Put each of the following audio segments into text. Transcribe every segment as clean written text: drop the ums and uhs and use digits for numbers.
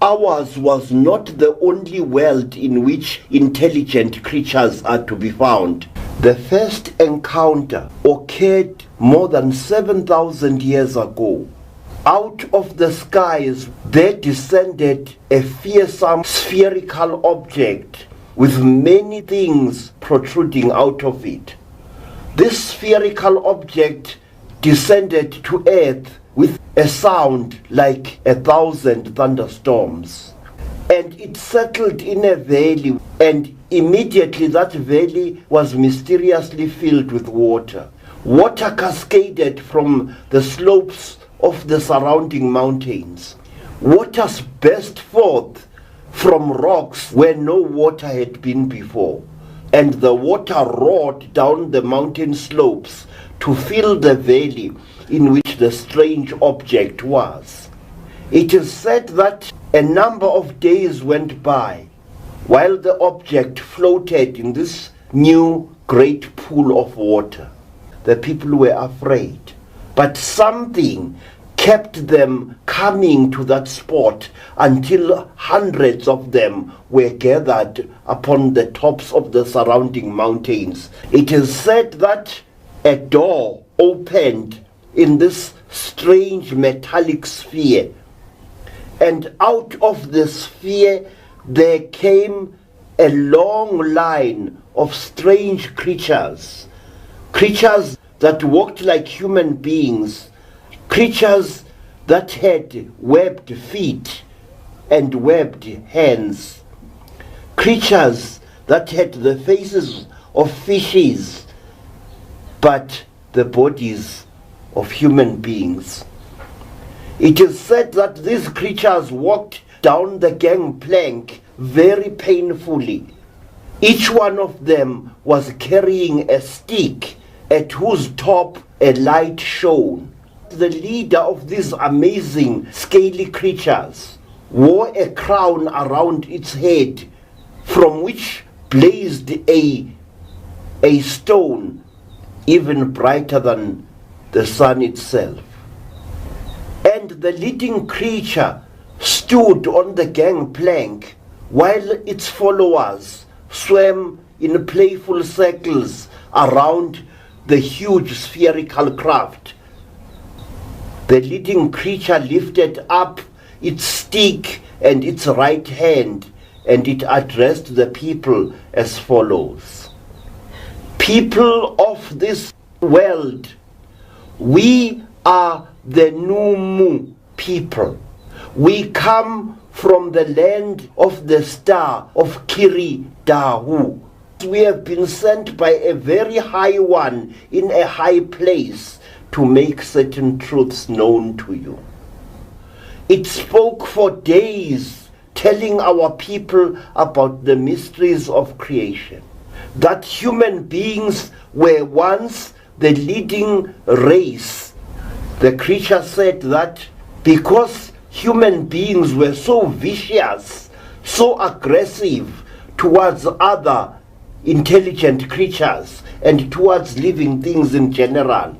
Ours was not the only world in which intelligent creatures are to be found. The first encounter occurred more than 7,000 years ago. Out of the skies there descended a fearsome spherical object with many things protruding out of it. This spherical object descended to earth with a sound like 1,000 thunderstorms. And it settled in a valley, and immediately that valley was mysteriously filled with water. Water cascaded from the slopes of the surrounding mountains. Waters burst forth from rocks where no water had been before, and the water roared down the mountain slopes to fill the valley in which the strange object was. It is said that a number of days went by while the object floated in this new great pool of water. The people were afraid, but something kept them coming to that spot until hundreds of them were gathered upon the tops of the surrounding mountains. It is said that a door opened in this strange metallic sphere, and out of the sphere there came a long line of strange creatures that walked like human beings, creatures that had webbed feet and webbed hands, creatures that had the faces of fishes but the bodies of human beings. It is said that these creatures walked down the gangplank very painfully. Each one of them was carrying a stick at whose top a light shone. The leader of these amazing scaly creatures wore a crown around its head from which blazed a stone even brighter than the sun itself. And the leading creature stood on the gangplank while its followers swam in playful circles around the huge spherical craft. The leading creature lifted up its stick and its right hand, and it addressed the people as follows: People of this world, we are the Numu people. We come from the land of the star of Kiri-Dahu. We have been sent by a very high one in a high place to make certain truths known to you. It spoke for days, telling our people about the mysteries of creation, that human beings were once the leading race. The creature said that because human beings were so vicious, so aggressive towards other intelligent creatures and towards living things in general,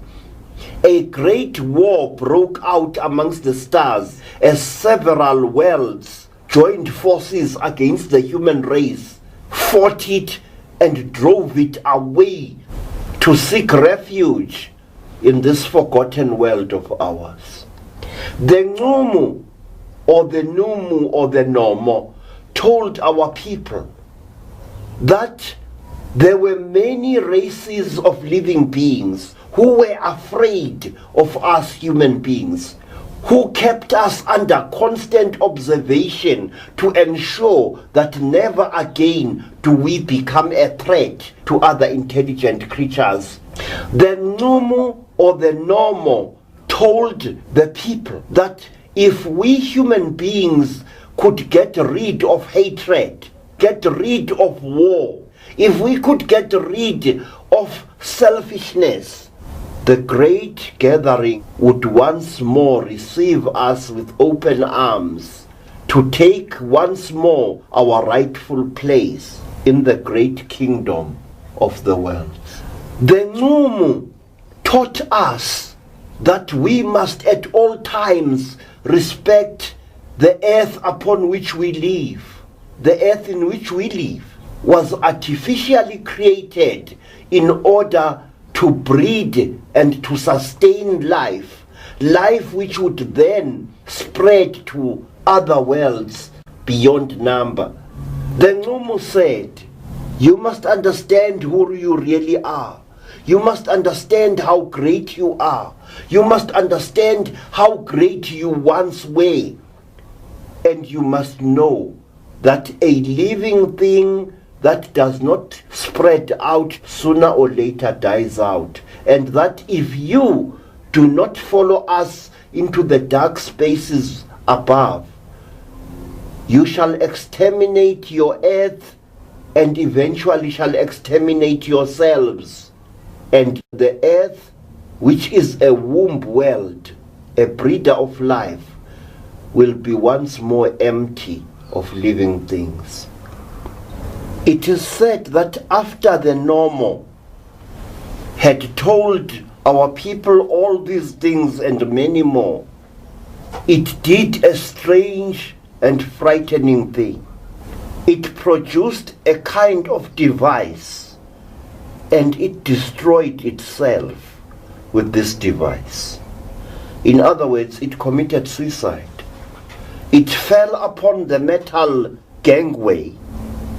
a great war broke out amongst the stars as several worlds joined forces against the human race, fought it and drove it away to seek refuge in this forgotten world of ours. The Numu or the Numu or the Nomo told our people that there were many races of living beings who were afraid of us human beings, who kept us under constant observation to ensure that never again do we become a threat to other intelligent creatures. The Numu or the Nomo told the people that if we human beings could get rid of hatred, get rid of war, if we could get rid of selfishness, the great gathering would once more receive us with open arms to take once more our rightful place in the great kingdom of the world. The Numu taught us that we must at all times respect the earth upon which we live, the earth in which we live, was artificially created in order to breed and to sustain life, life which would then spread to other worlds beyond number. The Nqumo said, you must understand who you really are. You must understand how great you are. You must understand how great you once were. And you must know that a living thing that does not spread out sooner or later dies out. And that if you do not follow us into the dark spaces above, you shall exterminate your earth and eventually shall exterminate yourselves. And the earth, which is a womb world, a breeder of life, will be once more empty of living things. It is said that after the Nqumo had told our people all these things and many more, it did a strange and frightening thing. It produced a kind of device, and it destroyed itself with this device. In other words, it committed suicide. It fell upon the metal gangway,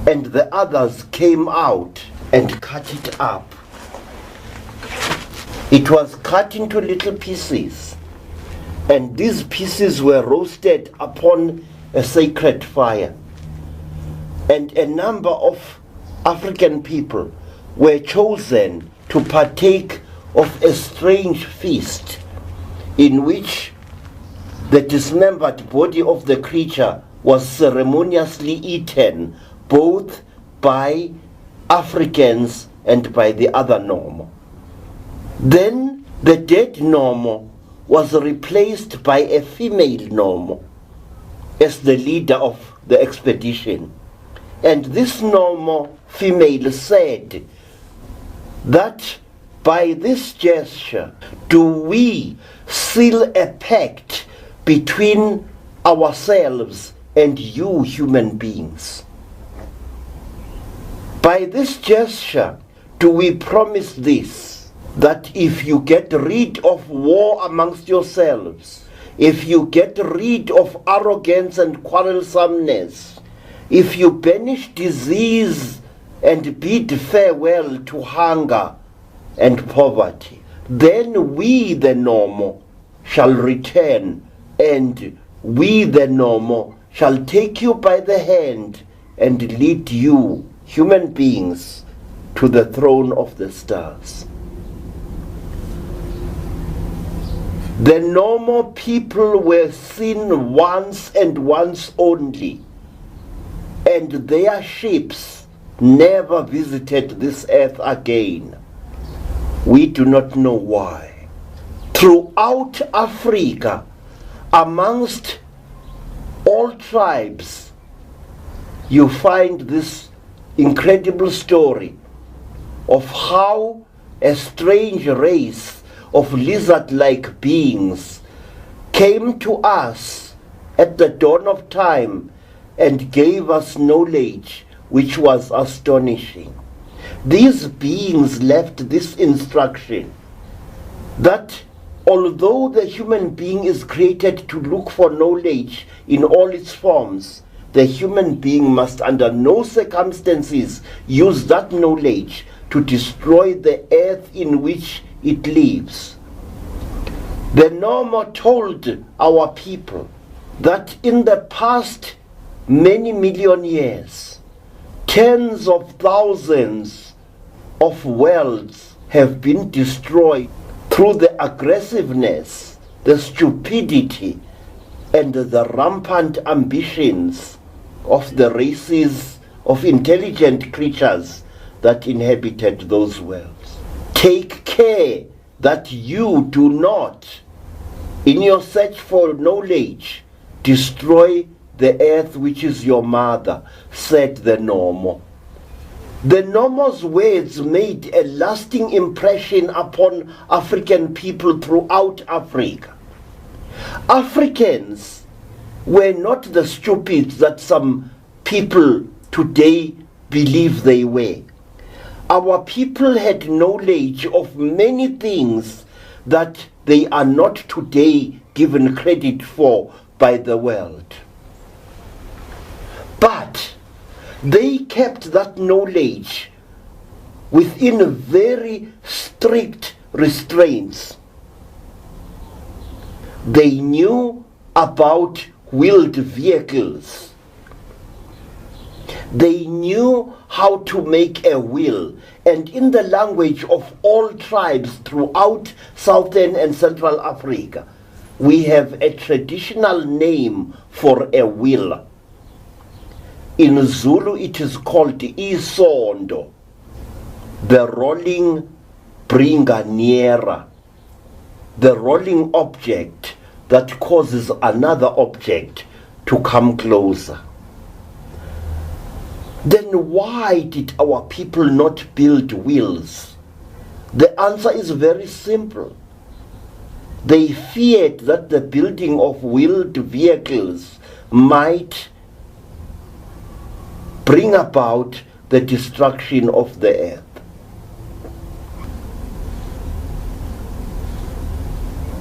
and the others came out and cut it up. It was cut into little pieces, and these pieces were roasted upon a sacred fire. And a number of African people were chosen to partake of a strange feast in which the dismembered body of the creature was ceremoniously eaten both by Africans and by the other Nqumo. Then the dead Nqumo was replaced by a female Nqumo as the leader of the expedition. And this Nqumo female said that by this gesture do we seal a pact between ourselves and you human beings. By this gesture do we promise this, that if you get rid of war amongst yourselves, if you get rid of arrogance and quarrelsomeness, if you banish disease and bid farewell to hunger and poverty, then we the Nqumo shall return, and we the Nqumo shall take you by the hand and lead you, human beings, to the throne of the stars. The Nqumo people were seen once and once only, and their ships never visited this earth again. We do not know why. Throughout Africa, amongst all tribes, you find this incredible story of how a strange race of lizard-like beings came to us at the dawn of time and gave us knowledge which was astonishing. These beings left this instruction, that although the human being is created to look for knowledge in all its forms, the human being must under no circumstances use that knowledge to destroy the earth in which it lives. The Nqumo told our people that in the past many million years, tens of thousands of worlds have been destroyed through the aggressiveness, the stupidity, and the rampant ambitions of the races of intelligent creatures that inhabited those worlds. Take care that you do not, in your search for knowledge, destroy the earth which is your mother, said the Nqumo. The Nqumo's words made a lasting impression upon African people throughout Africa. Africans were not the stupids that some people today believe they were. Our people had knowledge of many things that they are not today given credit for by the world. But they kept that knowledge within very strict restraints. They knew about wheeled vehicles. They knew how to make a wheel, and in the language of all tribes throughout Southern and Central Africa, we have a traditional name for a wheel. In Zulu it is called isondo, the rolling bringer nearer, the rolling object that causes another object to come closer. Then why did our people not build wheels? The answer is very simple. They feared that the building of wheeled vehicles might bring about the destruction of the earth.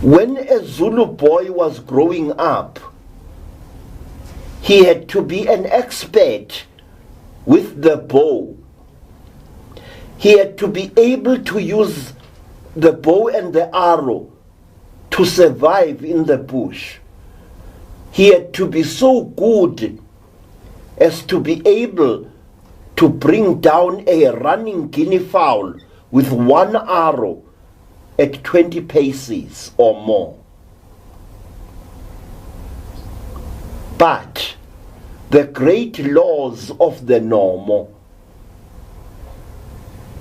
When a Zulu boy was growing up, he had to be an expert with the bow. He had to be able to use the bow and the arrow to survive in the bush. He had to be so good as to be able to bring down a running guinea fowl with one arrow at 20 paces or more. But the great laws of the Nomo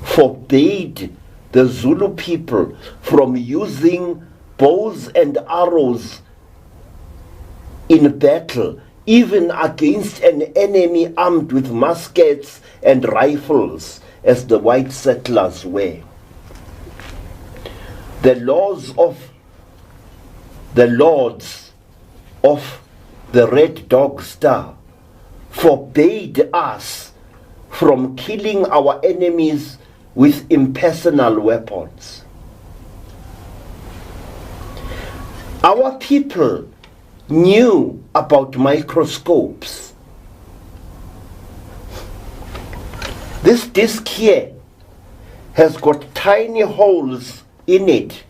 forbade the Zulu people from using bows and arrows in battle, even against an enemy armed with muskets and rifles, as the white settlers were. The laws of the lords of the Red Dog Star forbade us from killing our enemies with impersonal weapons. Our people knew about microscopes. This disc here has got tiny holes in it.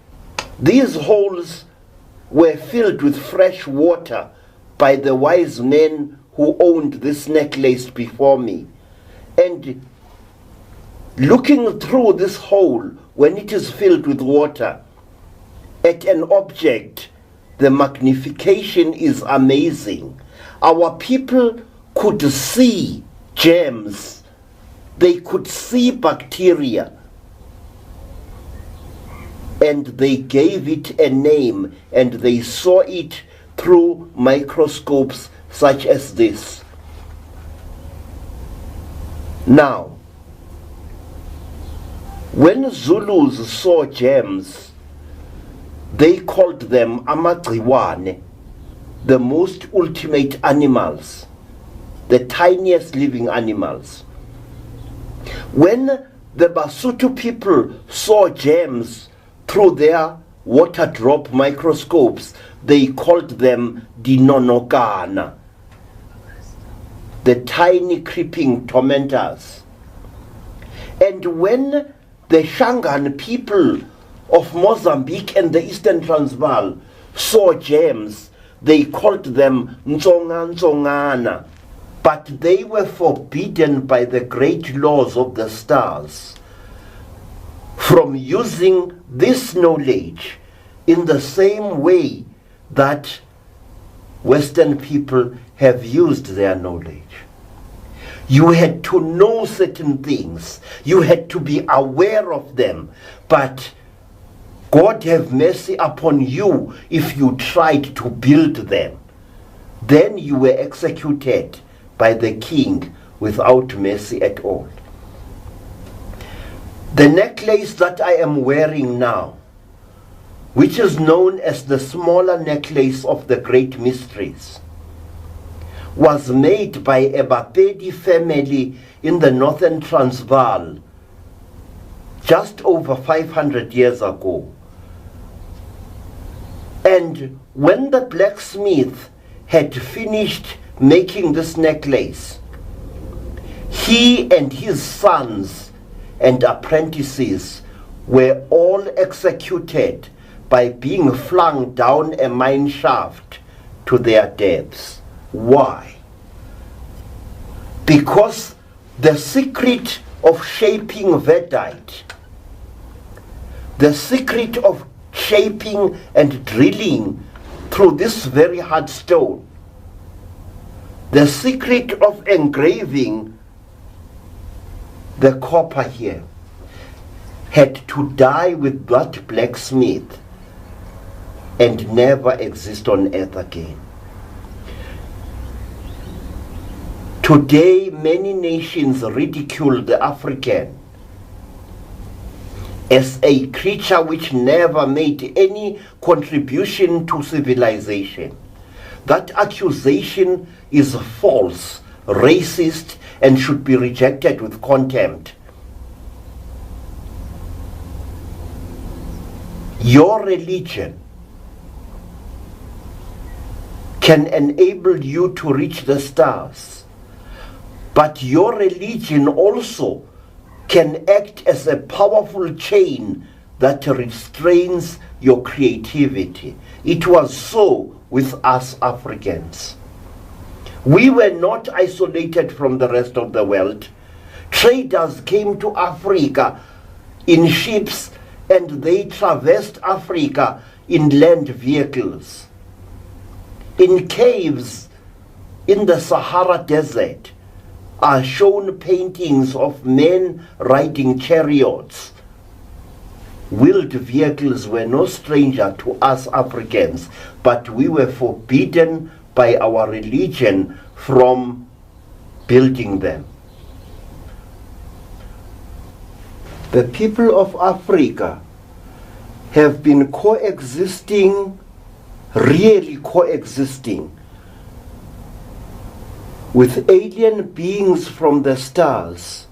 These holes were filled with fresh water by the wise men who owned this necklace before me. And looking through this hole, when it is filled with water, at an object, the magnification is amazing. Our people could see germs. They could see bacteria. And they gave it a name, and they saw it through microscopes such as this. Now, when Zulus saw germs, they called them amagciwane, the most ultimate animals, the tiniest living animals. When the Basotho people saw germs through their water drop microscopes, they called them dinonokana, the tiny creeping tormentors. And when the Shangan people of Mozambique and the Eastern Transvaal saw germs, they called them ntsongana, but they were forbidden by the great laws of the stars from using this knowledge in the same way that Western people have used their knowledge. You had to know certain things. You had to be aware of them. But God have mercy upon you if you tried to build them. Then you were executed by the king without mercy at all. The necklace that I am wearing now, which is known as the smaller necklace of the great mysteries, was made by a Bapedi family in the northern Transvaal just over 500 years ago. And when the blacksmith had finished making this necklace, he and his sons and apprentices were all executed by being flung down a mine shaft to their deaths. Why? Because the secret of shaping Vedite, the secret of shaping and drilling through this very hard stone, the secret of engraving the copper here, had to die with that blacksmith and never exist on earth again. Today, many nations ridicule the African as a creature which never made any contribution to civilization. That accusation is false, racist, and should be rejected with contempt. Your religion can enable you to reach the stars, but your religion also can act as a powerful chain that restrains your creativity. It was so with us Africans. We were not isolated from the rest of the world. Traders came to Africa in ships and they traversed Africa in land vehicles. In caves in the Sahara Desert are shown paintings of men riding chariots. Wheeled vehicles were no stranger to us Africans, but we were forbidden by our religion from building them. The people of Africa have been coexisting, really coexisting, with alien beings from the stars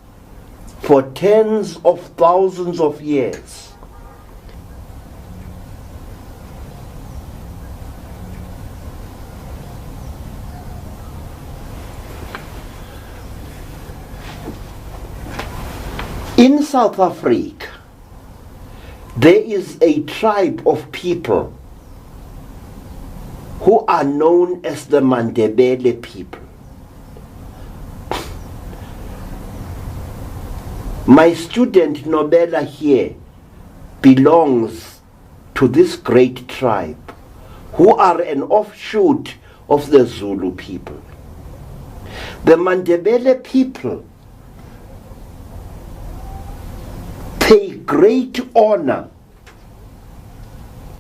for tens of thousands of years. In South Africa, there is a tribe of people who are known as the Mandebele people. My student Nobela here belongs to this great tribe, who are an offshoot of the Zulu people. The Mandebele people pay great honor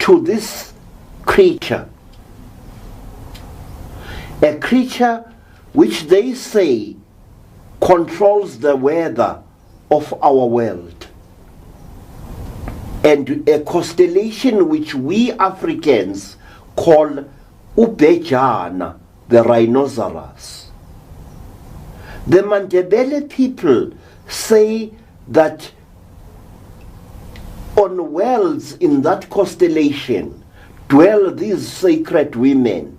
to this creature, a creature which they say controls the weather of our world, and a constellation which we Africans call Ubejana, the rhinoceros. The Mandebele people say that on wells in that constellation dwell these sacred women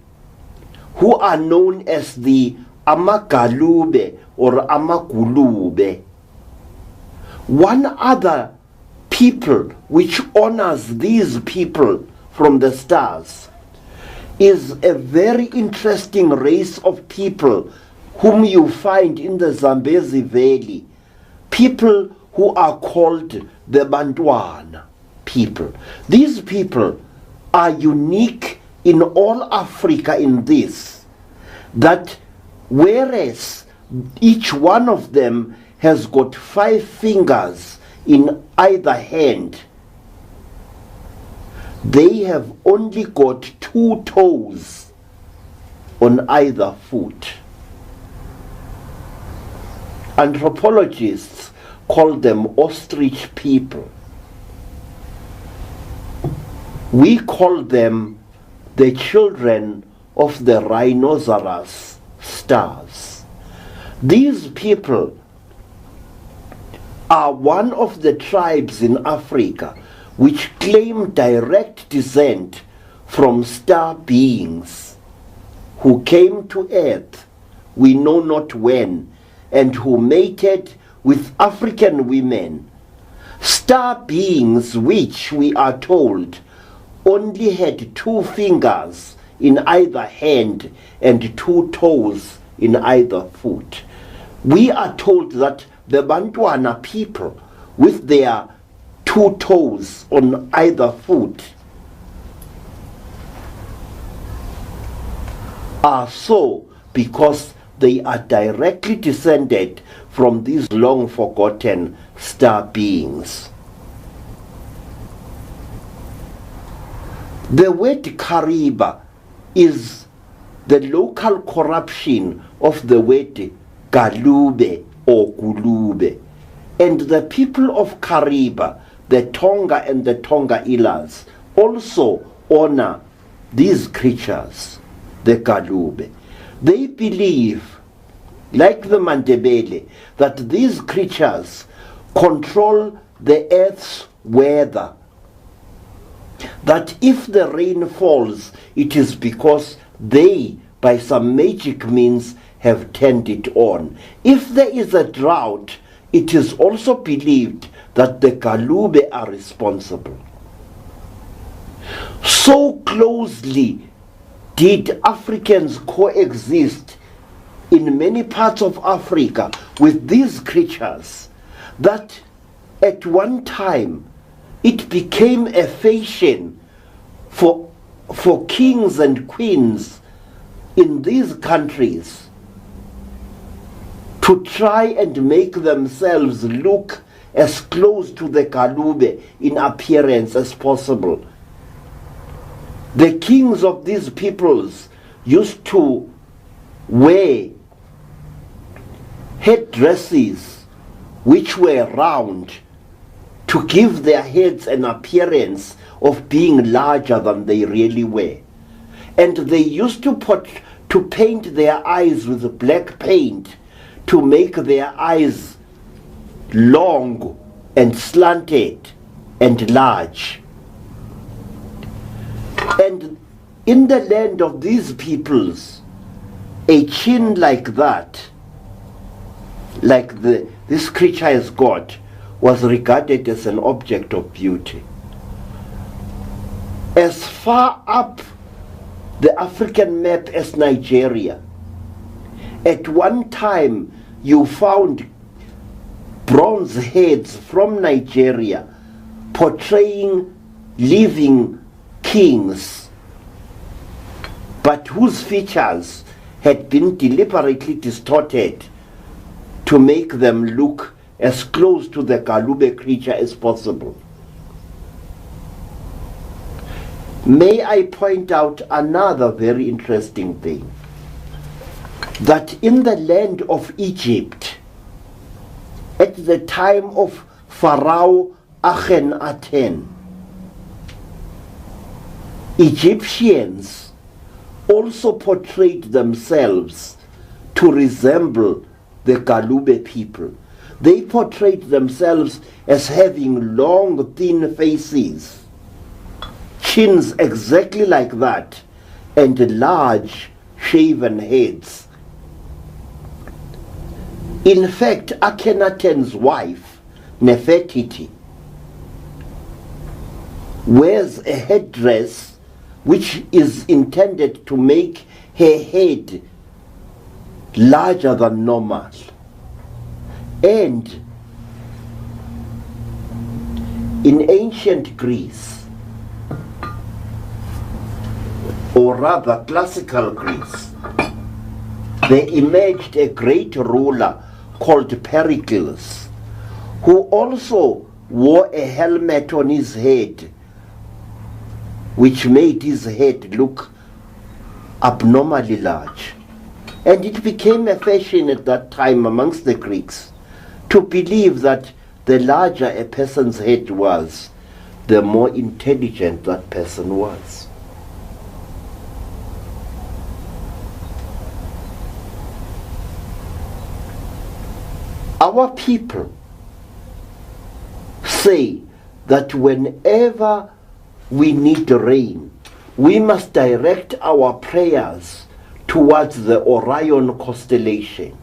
who are known as the Amagalube or Amagulube. One other people which honors these people from the stars is a very interesting race of people whom you find in the Zambezi Valley, people who are called the Bantwana people. These people are unique in all Africa in this, that whereas each one of them has got 5 fingers in either hand, they have only got 2 toes on either foot. Anthropologists call them ostrich people. We call them the children of the rhinoceros stars. These people are one of the tribes in Africa which claim direct descent from star beings who came to earth, we know not when, and who mated with African women. Star beings which, we are told, only had 2 fingers in either hand and 2 toes in either foot. We are told that the Bantwana people, with their 2 toes on either foot, are so because they are directly descended from these long forgotten star beings. The word Kariba is the local corruption of the word Galube or Gulube, and the people of Kariba, the Tonga and the Tonga Ilas, also honor these creatures, the Galube. They believe, like the Mandebele, that these creatures control the earth's weather, that if the rain falls, it is because they, by some magic means, have turned it on. If there is a drought, it is also believed that the Galube are responsible. So closely did Africans coexist in many parts of Africa with these creatures that at one time it became a fashion for kings and queens in these countries to try and make themselves look as close to the Galube in appearance as possible. The kings of these peoples used to wear headdresses which were round to give their heads an appearance of being larger than they really were. And they used to paint their eyes with black paint to make their eyes long and slanted and large. And in the land of these peoples, a chin like that, like this creature has got, was regarded as an object of beauty. As far up the African map as Nigeria, at one time you found bronze heads from Nigeria portraying living kings, but whose features had been deliberately distorted to make them look as close to the Galube creature as possible. May I point out another very interesting thing, that in the land of Egypt, at the time of Pharaoh Akhenaten, Egyptians also portrayed themselves to resemble the Galube people. They portrayed themselves as having long, thin faces, chins exactly like that, and large, shaven heads. In fact, Akhenaten's wife, Nefertiti, wears a headdress which is intended to make her head larger than normal. And in ancient Greece, or rather classical Greece, there emerged a great ruler called Pericles, who also wore a helmet on his head, which made his head look abnormally large. And it became a fashion at that time amongst the Greeks to believe that the larger a person's head was, the more intelligent that person was. Our people say that whenever we need rain, we must direct our prayers towards the Orion constellation.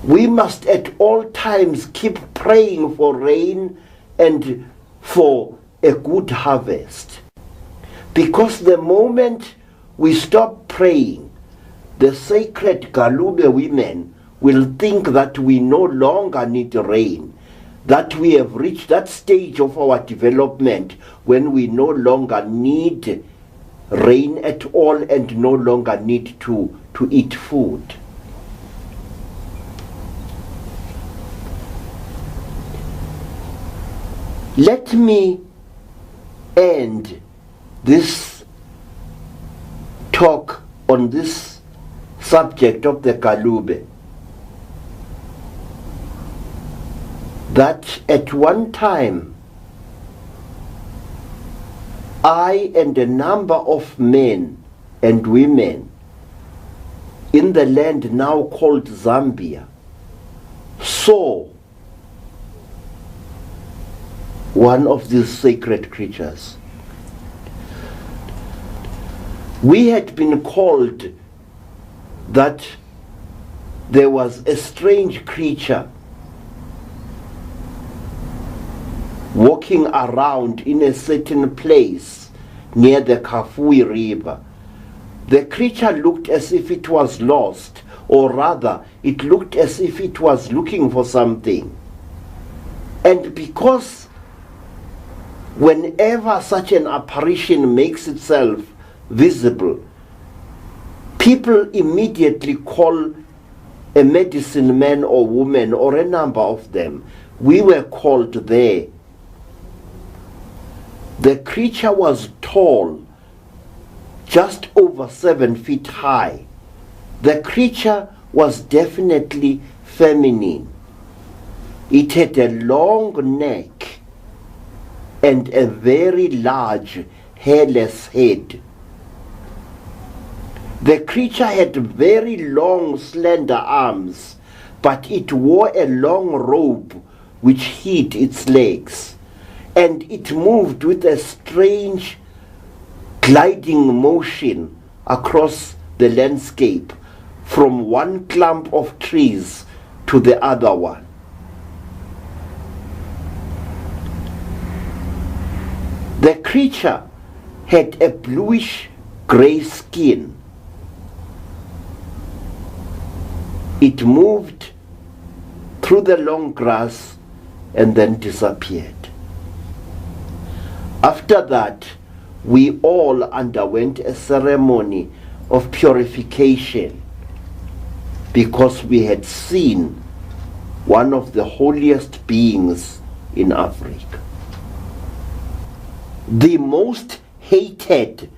We must at all times keep praying for rain and for a good harvest. Because the moment we stop praying, the sacred Galube women will think that we no longer need rain, that we have reached that stage of our development when we no longer need rain at all and no longer need to eat food. Let me end this talk on this subject of the Galube, that at one time I and a number of men and women in the land now called Zambia saw one of these sacred creatures. We had been called that there was a strange creature walking around in a certain place near the Kafui River. The creature looked as if it was lost, or rather, it looked as if it was looking for something. And because whenever such an apparition makes itself visible, people immediately call a medicine man or woman or a number of them. We were called there. The creature was tall, just over 7 feet high. The creature was definitely feminine. It had a long neck and a very large hairless head. The creature had very long slender arms, but it wore a long robe which hid its legs, and it moved with a strange gliding motion across the landscape from one clump of trees to the other one. The creature had a bluish gray skin. It moved through the long grass and then disappeared. After that, we all underwent a ceremony of purification because we had seen one of the holiest beings in Africa. The most hated,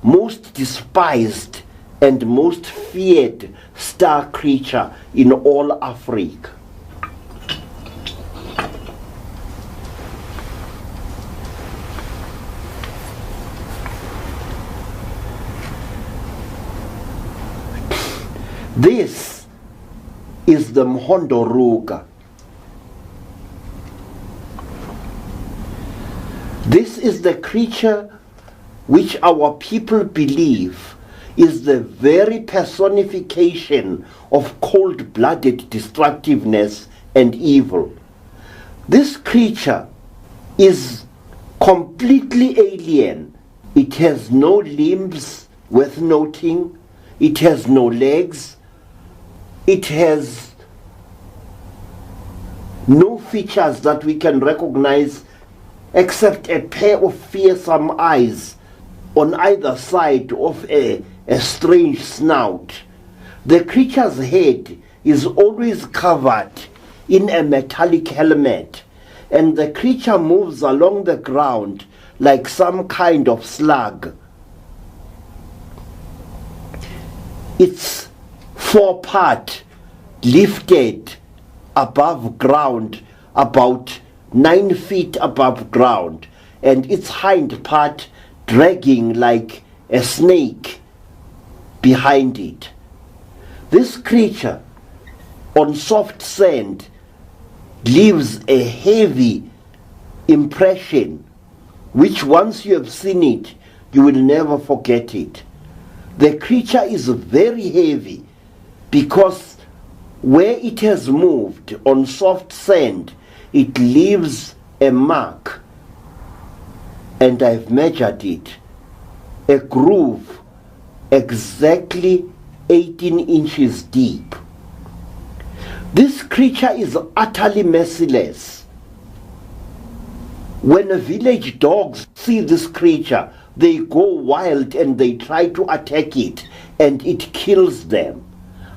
most despised, and most feared star creature in all Africa. This is the Mhondoruga. This is the creature which our people believe is the very personification of cold-blooded destructiveness and evil. This creature is completely alien. It has no limbs worth noting. It has no legs. It has no features that we can recognize except a pair of fearsome eyes on either side of a strange snout. The creature's head is always covered in a metallic helmet, and the creature moves along the ground like some kind of slug. Its forepart lifted above ground, about 9 feet above ground, and its hind part dragging like a snake behind it. This creature on soft sand leaves a heavy impression, which once you have seen it, you will never forget it. The creature is very heavy because where it has moved on soft sand, it leaves a mark, and I've measured it, a groove exactly 18 inches deep. This creature is utterly merciless. When village dogs see this creature, they go wild and they try to attack it, and it kills them.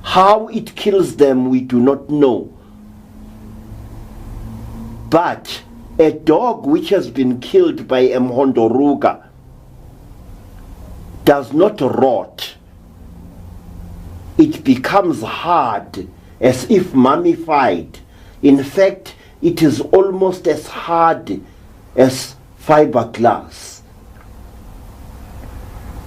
How it kills them, we do not know. But a dog which has been killed by a mhondoruga does not rot. It becomes hard, as if mummified. In fact, it is almost as hard as fiberglass.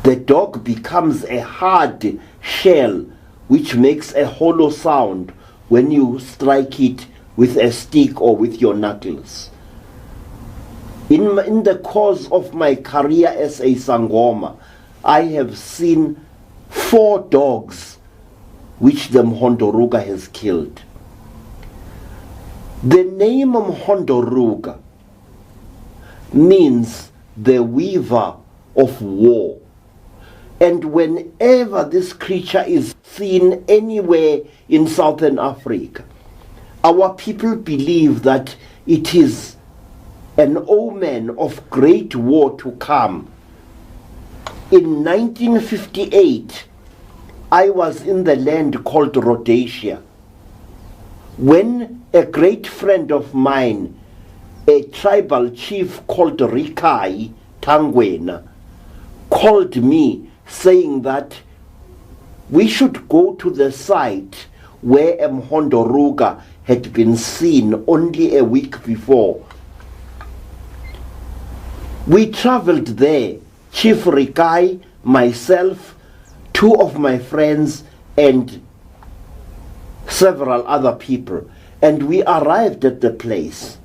The dog becomes a hard shell which makes a hollow sound when you strike it with a stick or with your knuckles. In the course of my career as a Sangoma, I have seen 4 dogs which the Mhondoruga has killed. The name Mhondoruga means the weaver of war. And whenever this creature is seen anywhere in Southern Africa, our people believe that it is an omen of great war to come. In 1958, I was in the land called Rhodesia, when a great friend of mine, a tribal chief called Rikai Tangwena, called me saying that we should go to the site where a Mhondoruga had been seen only a week before. We traveled there, Chief Rikai, myself, 2 of my friends, and several other people. And we arrived at the place,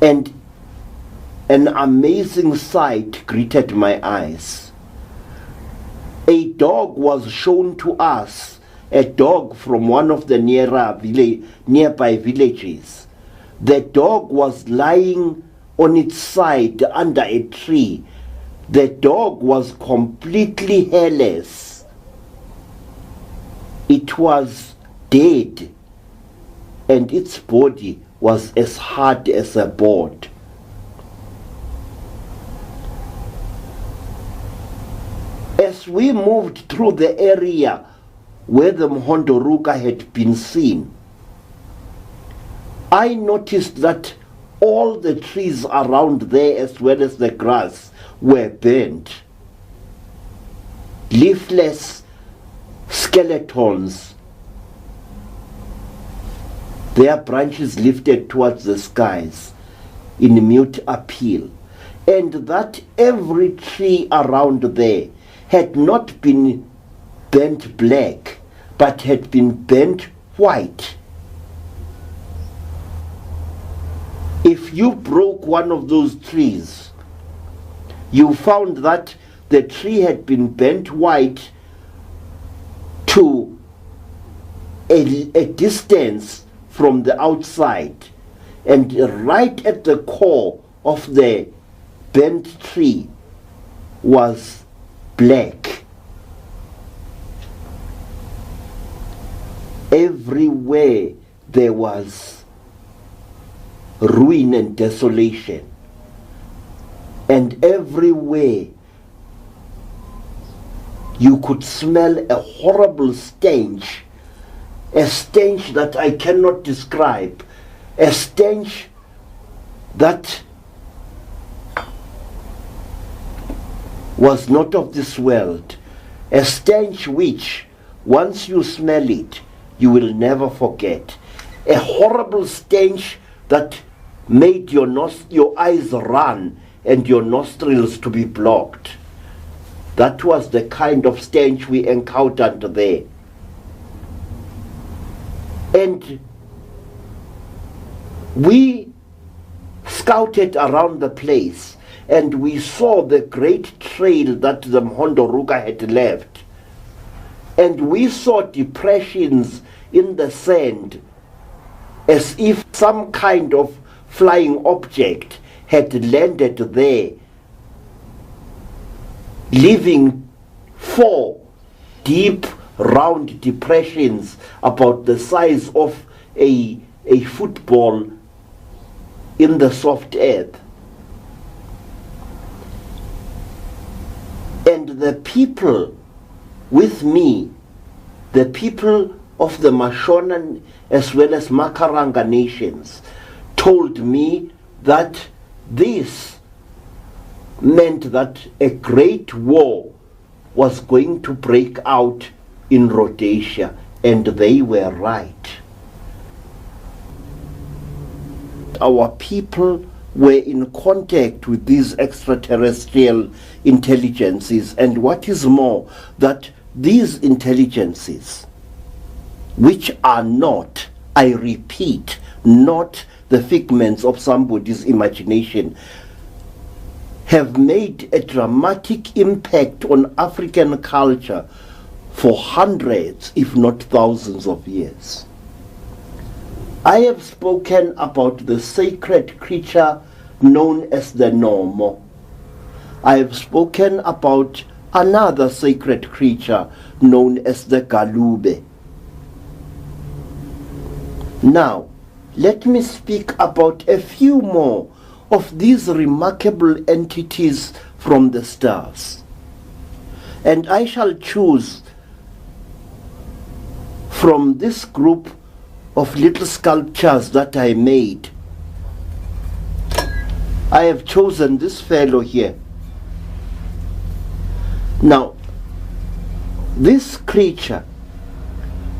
and an amazing sight greeted my eyes. A dog was shown to us, a dog from one of the nearby villages. The dog was lying on its side under a tree. The dog was completely hairless. It was dead, and its body was as hard as a board. As we moved through the area where the Mhondoruga had been seen, I noticed that all the trees around there, as well as the grass, were burnt. Leafless skeletons, their branches lifted towards the skies in mute appeal, and that every tree around there had not been burnt black, but had been burnt white. If you broke one of those trees, you found that the tree had been burnt white to a distance from the outside, and right at the core of the burnt tree was black. Everywhere there was ruin and desolation, and everywhere you could smell a horrible stench, a stench that I cannot describe, a stench that was not of this world, a stench which, once you smell it, you will never forget. A horrible stench that made your eyes run and your nostrils to be blocked. That was the kind of stench we encountered there. And we scouted around the place, and we saw the great trail that the Mhondoruka had left. And we saw depressions in the sand, as if some kind of flying object had landed there, leaving 4 deep, round depressions about the size of a football in the soft earth. And the people with me, the people of the Mashonan as well as Makaranga nations, told me that this meant that a great war was going to break out in Rhodesia, and they were right. Our people were in contact with these extraterrestrial intelligences, and what is more, that these intelligences, which are not, I repeat, not the figments of somebody's imagination, have made a dramatic impact on African culture for hundreds, if not thousands of years. I have spoken about the sacred creature known as the Nomo. I have spoken about another sacred creature known as the Galube. Now, let me speak about a few more of these remarkable entities from the stars. And I shall choose from this group of little sculptures that I made. I have chosen this fellow here. Now, this creature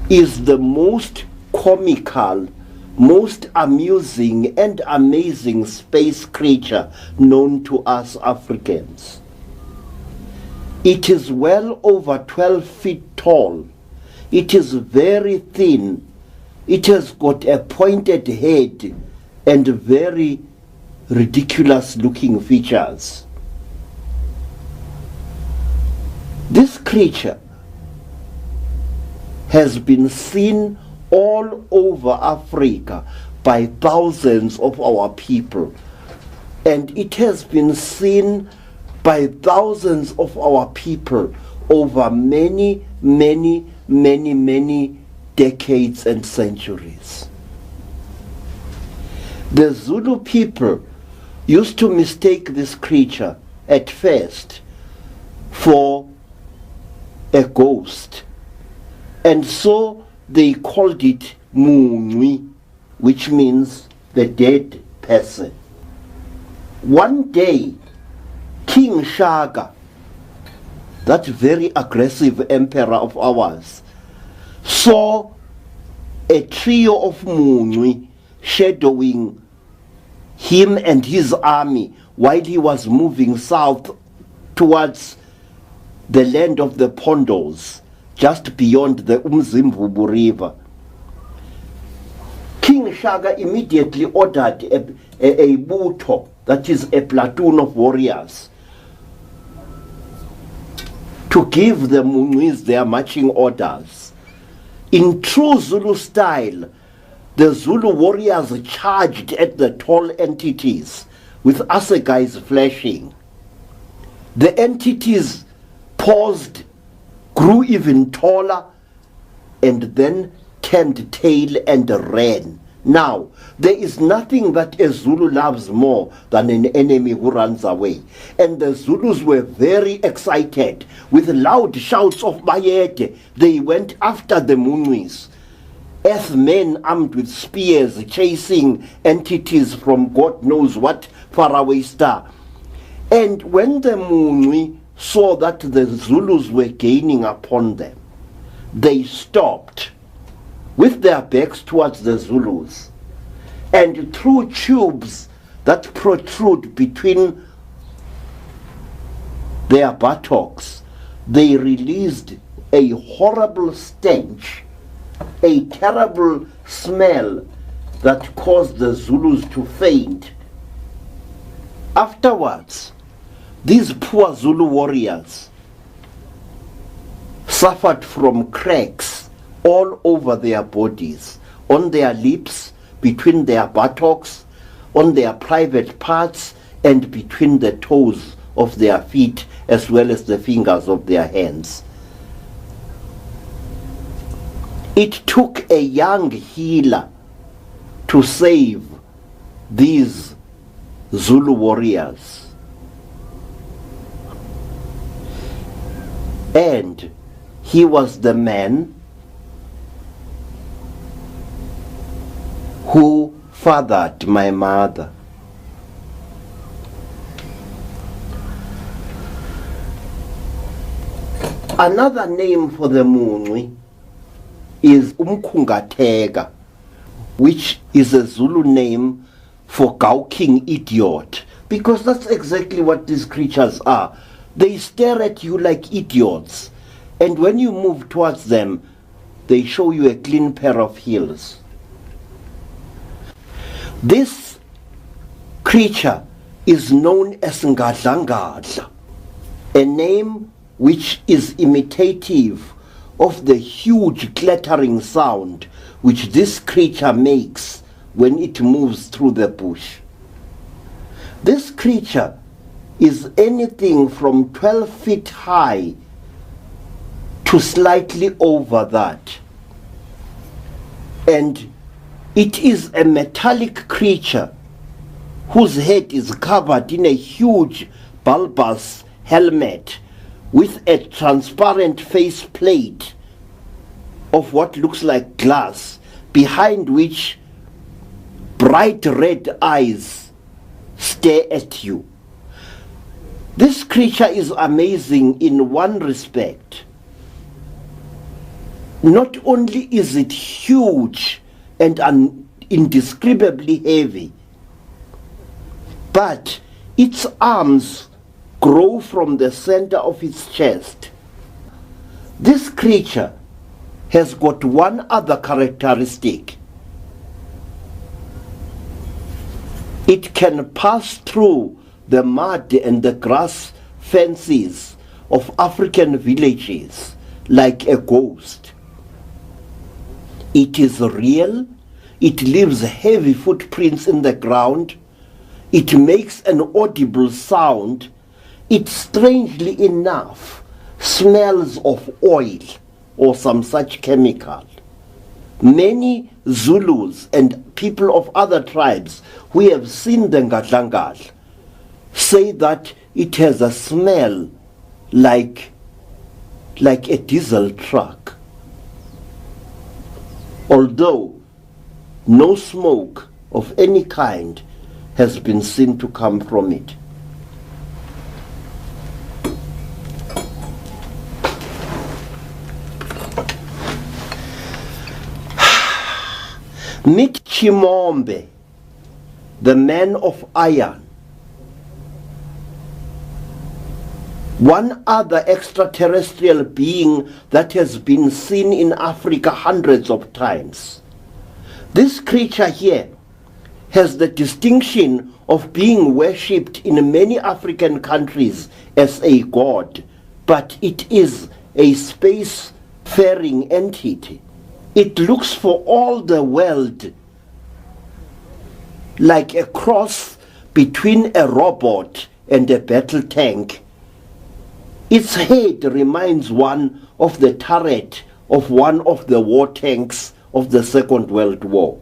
is the most comical, most amusing and amazing space creature known to us Africans. It is well over 12 feet tall. It is very thin. It has got a pointed head and very ridiculous looking features. This creature has been seen all over Africa by thousands of our people, and it has been seen by thousands of our people over many decades and centuries. The Zulu people used to mistake this creature at first for a ghost, and so they called it Munwi, which means the dead person. One day, King Shaka, that very aggressive emperor of ours, saw a trio of Munwi shadowing him and his army while he was moving south towards the land of the Pondos, just beyond the Umzimvubu River. King Shaka immediately ordered a buto, that is a platoon of warriors, to give the Munwis their marching orders. In true Zulu style, the Zulu warriors charged at the tall entities with assegais flashing. The entities paused, grew even taller, and then turned tail and ran. Now, there is nothing that a Zulu loves more than an enemy who runs away. And the Zulus were very excited. With loud shouts of Bayete, they went after the Munwis, as men armed with spears chasing entities from God knows what faraway star. And when the Munwi saw that the Zulus were gaining upon them, they stopped with their backs towards the Zulus, and through tubes that protrude between their buttocks, they released a horrible stench a terrible smell that caused the Zulus to faint. Afterwards, these poor Zulu warriors suffered from cracks all over their bodies, on their lips, between their buttocks, on their private parts, and between the toes of their feet, as well as the fingers of their hands. It took a young healer to save these Zulu warriors. And he was the man who fathered my mother. Another name for the Munwi is Umkhungatega, which is a Zulu name for gawking idiot, because that's exactly what these creatures are. They stare at you like idiots, and when you move towards them, they show you a clean pair of heels. This creature is known as Ngadlangadla, a name which is imitative of the huge clattering sound which this creature makes when it moves through the bush. This creature is anything from 12 feet high to slightly over that. And it is a metallic creature whose head is covered in a huge bulbous helmet with a transparent face plate of what looks like glass, behind which bright red eyes stare at you. This creature is amazing in one respect. Not only is it huge and indescribably heavy, but its arms grow from the center of its chest. This creature has got one other characteristic. It can pass through the mud and the grass fences of African villages like a ghost. It is real. It leaves heavy footprints in the ground. It makes an audible sound. It, strangely enough, smells of oil or some such chemical. Many Zulus and people of other tribes who have seen the Ngadlangadla say that it has a smell like a diesel truck, although no smoke of any kind has been seen to come from it. Meet Chimombe, the man of iron. One other extraterrestrial being that has been seen in Africa hundreds of times. This creature here has the distinction of being worshipped in many African countries as a god, but it is a space-faring entity. It looks for all the world like a cross between a robot and a battle tank. Its head reminds one of the turret of one of the war tanks of the Second World War.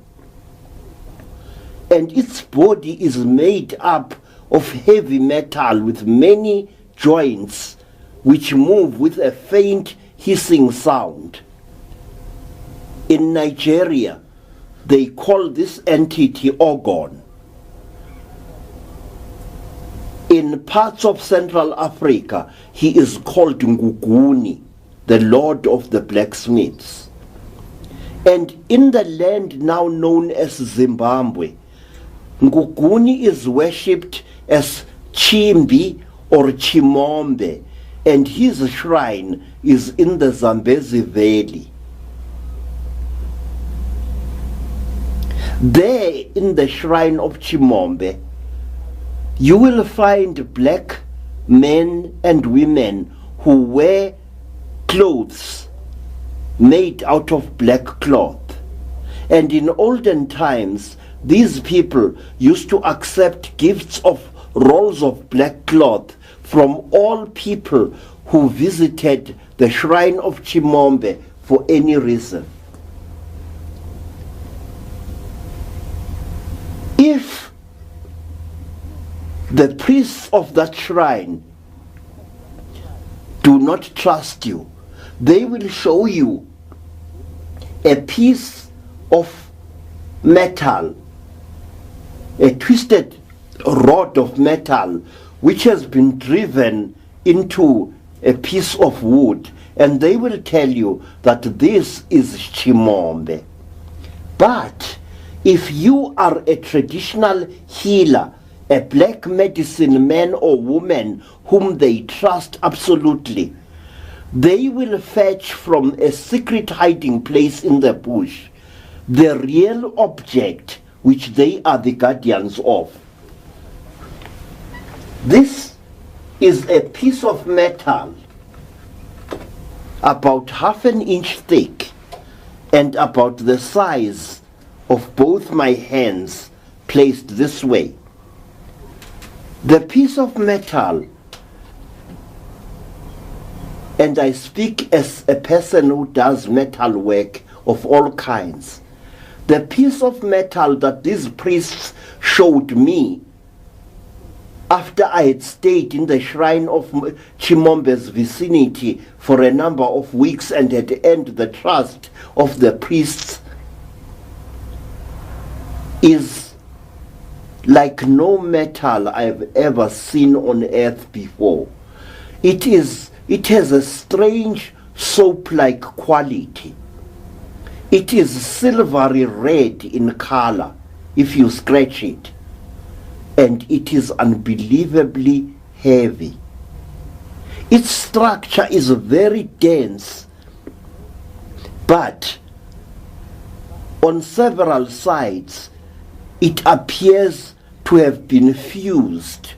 And its body is made up of heavy metal with many joints which move with a faint hissing sound. In Nigeria, they call this entity Ogon. In parts of Central Africa, he is called Nguguni, the Lord of the Blacksmiths. And in the land now known as Zimbabwe, Nguguni is worshipped as Chimbi or Chimombe, and his shrine is in the Zambezi Valley. There in the shrine of Chimombe, you will find black men and women who wear clothes made out of black cloth. And in olden times, these people used to accept gifts of rolls of black cloth from all people who visited the shrine of Chimombe for any reason. If the priests of that shrine do not trust you, they will show you a piece of metal, a twisted rod of metal which has been driven into a piece of wood, and they will tell you that this is Chimombe. But if you are a traditional healer, a black medicine man or woman whom they trust absolutely, they will fetch from a secret hiding place in the bush the real object which they are the guardians of. This is a piece of metal about half an inch thick and about the size of both my hands placed this way. The piece of metal, and I speak as a person who does metal work of all kinds, the piece of metal that these priests showed me after I had stayed in the shrine of Chimombe's vicinity for a number of weeks and had earned the trust of the priests, is like no metal I've ever seen on earth before. It has a strange soap-like quality. It is silvery red in color if you scratch it, and it is unbelievably heavy. Its structure is very dense, but on several sides it appears to have been fused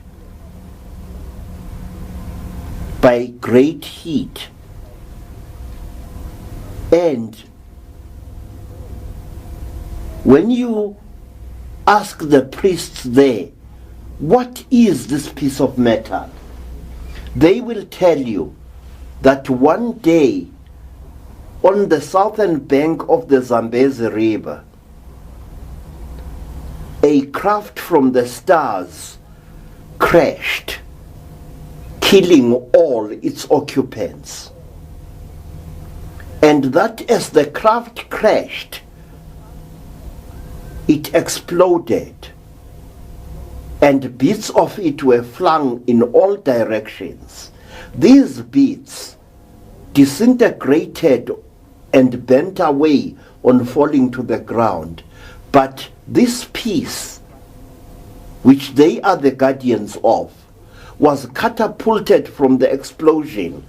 by great heat. And when you ask the priests there, what is this piece of metal, they will tell you that one day on the southern bank of the Zambezi River, a craft from the stars crashed, killing all its occupants. And that as the craft crashed, it exploded, and bits of it were flung in all directions. These bits disintegrated and bent away on falling to the ground. But this piece, which they are the guardians of, was catapulted from the explosion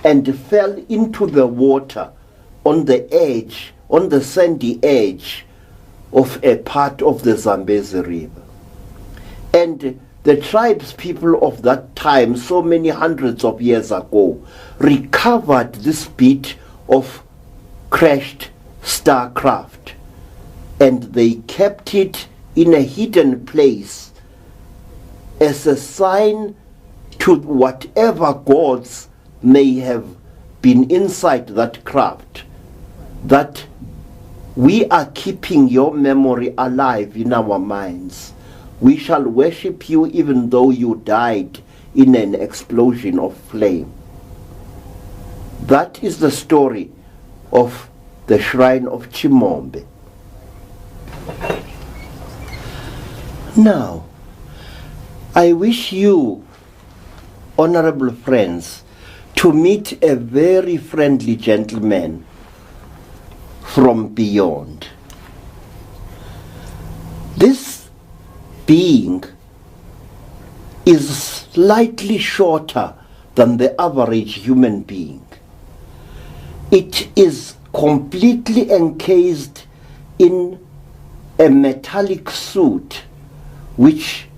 and fell into the water on the edge, on the sandy edge of a part of the Zambezi River. And the tribes people of that time, so many hundreds of years ago, recovered this bit of crashed starcraft, and they kept it in a hidden place as a sign to whatever gods may have been inside that craft, that we are keeping your memory alive in our minds. We shall worship you even though you died in an explosion of flame. That is the story of the shrine of Chimombe. Now, I wish you, honorable friends, to meet a very friendly gentleman from beyond. This being is slightly shorter than the average human being. It is completely encased in a metallic suit which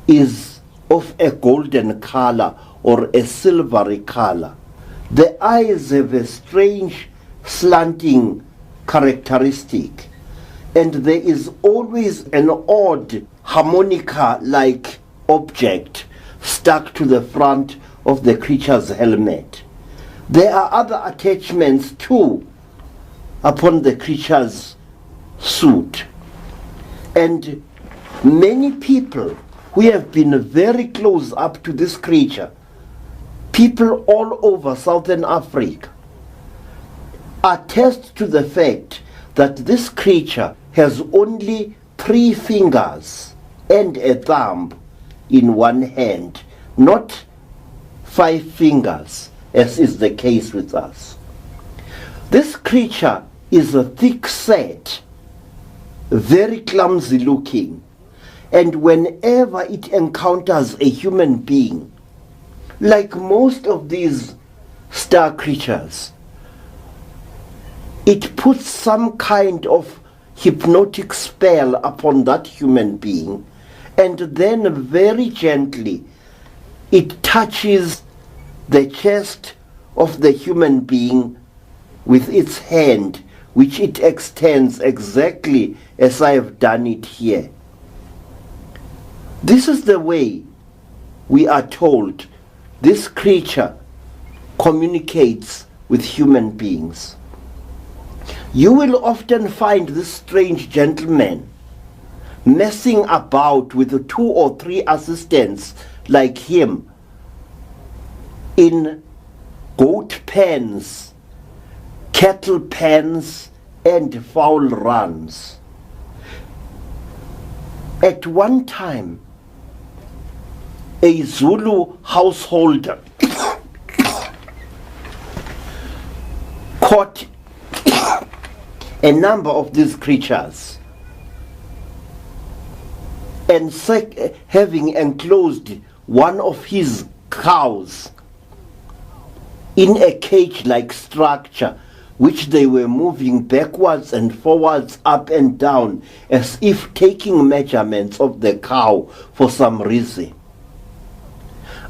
is of a golden color or a silvery color. The eyes have a strange slanting characteristic, and there is always an odd harmonica-like object stuck to the front of the creature's helmet. There are other attachments too upon the creature's suit, and many people who have been very close up to this creature, people all over Southern Africa, attest to the fact that this creature has only 3 fingers and a thumb in one hand, not 5 fingers, as is the case with us. This creature is a thick-set, very clumsy looking, and whenever it encounters a human being, like most of these star creatures, it puts some kind of hypnotic spell upon that human being, and then very gently it touches the chest of the human being with its hand, which it extends exactly as I have done it here. This is the way we are told this creature communicates with human beings. You will often find this strange gentleman messing about with 2 or 3 assistants like him in goat pens, cattle pens, and fowl runs. At one time, a Zulu householder caught a number of these creatures, and having enclosed one of his cows in a cage-like structure, which they were moving backwards and forwards, up and down, as if taking measurements of the cow for some reason.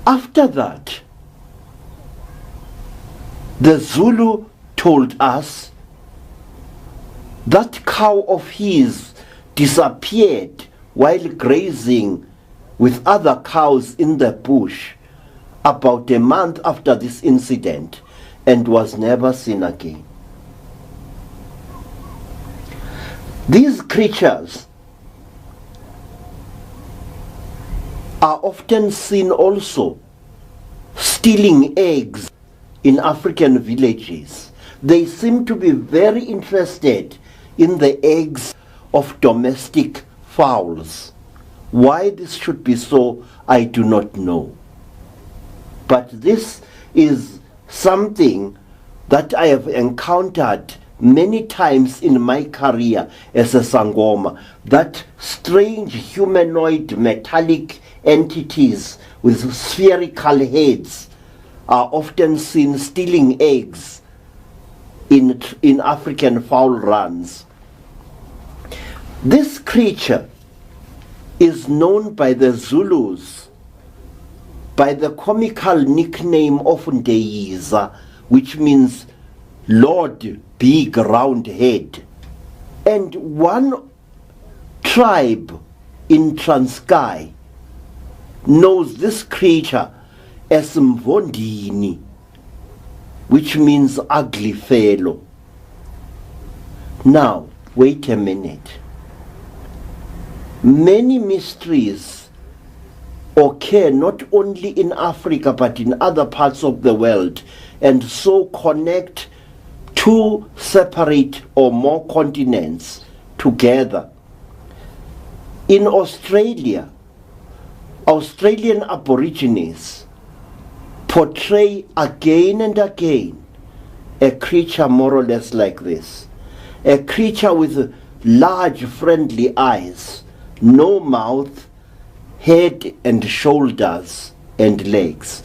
After that, the Zulu told us that cow of his disappeared while grazing with other cows in the bush about a month after this incident and was never seen again. These creatures are often seen also stealing eggs in African villages. They seem to be very interested in the eggs of domestic fowls. Why this should be so, I do not know. But this is something that I have encountered many times in my career as a Sangoma, that strange humanoid metallic entities with spherical heads are often seen stealing eggs in African fowl runs. This creature is known by the Zulus by the comical nickname of Ndeyiza, which means Lord Big Round Head. And one tribe in Transkei knows this creature as Mvondini, which means ugly fellow. Now, wait a minute. Many mysteries occur not only in Africa but in other parts of the world, and so connect 2 separate or more continents together. In Australia, Australian Aborigines portray again and again a creature more or less like this. A creature with large friendly eyes, no mouth, head and shoulders and legs,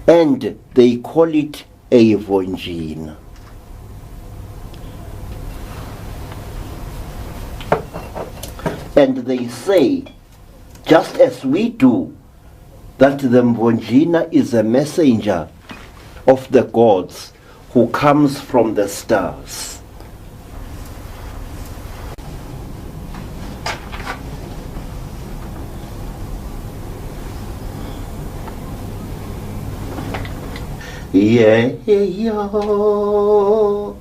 and they call it a vonjina. And they say, just as we do, that the Mbonjina is a messenger of the gods who comes from the stars. Yeah, yeah, oh,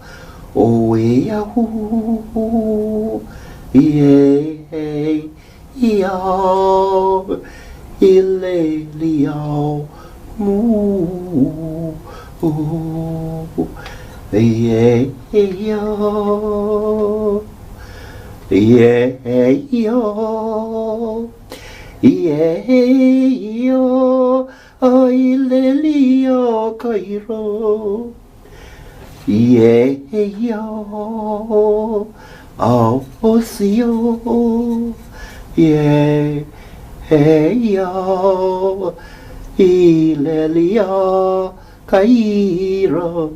yeah, ooh, yeah, yeah, ilelio, moo, yeah, yeah, yeah, yeah. Ilelio Cairo, yeah, Osio, yeah, Ilelio Cairo.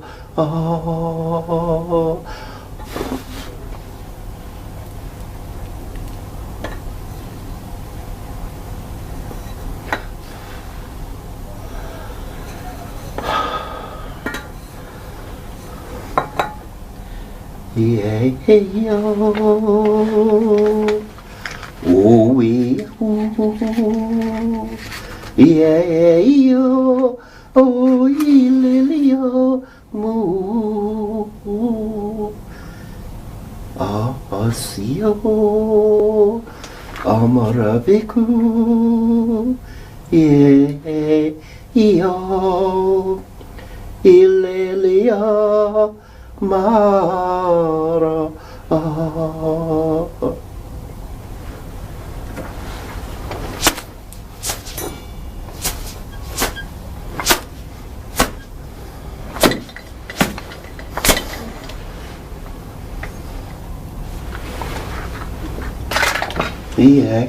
Yeah, oh, yeah, oh, ilelio, moo, asio, amarabiku, yeah, ilelio, Mara. Yeah,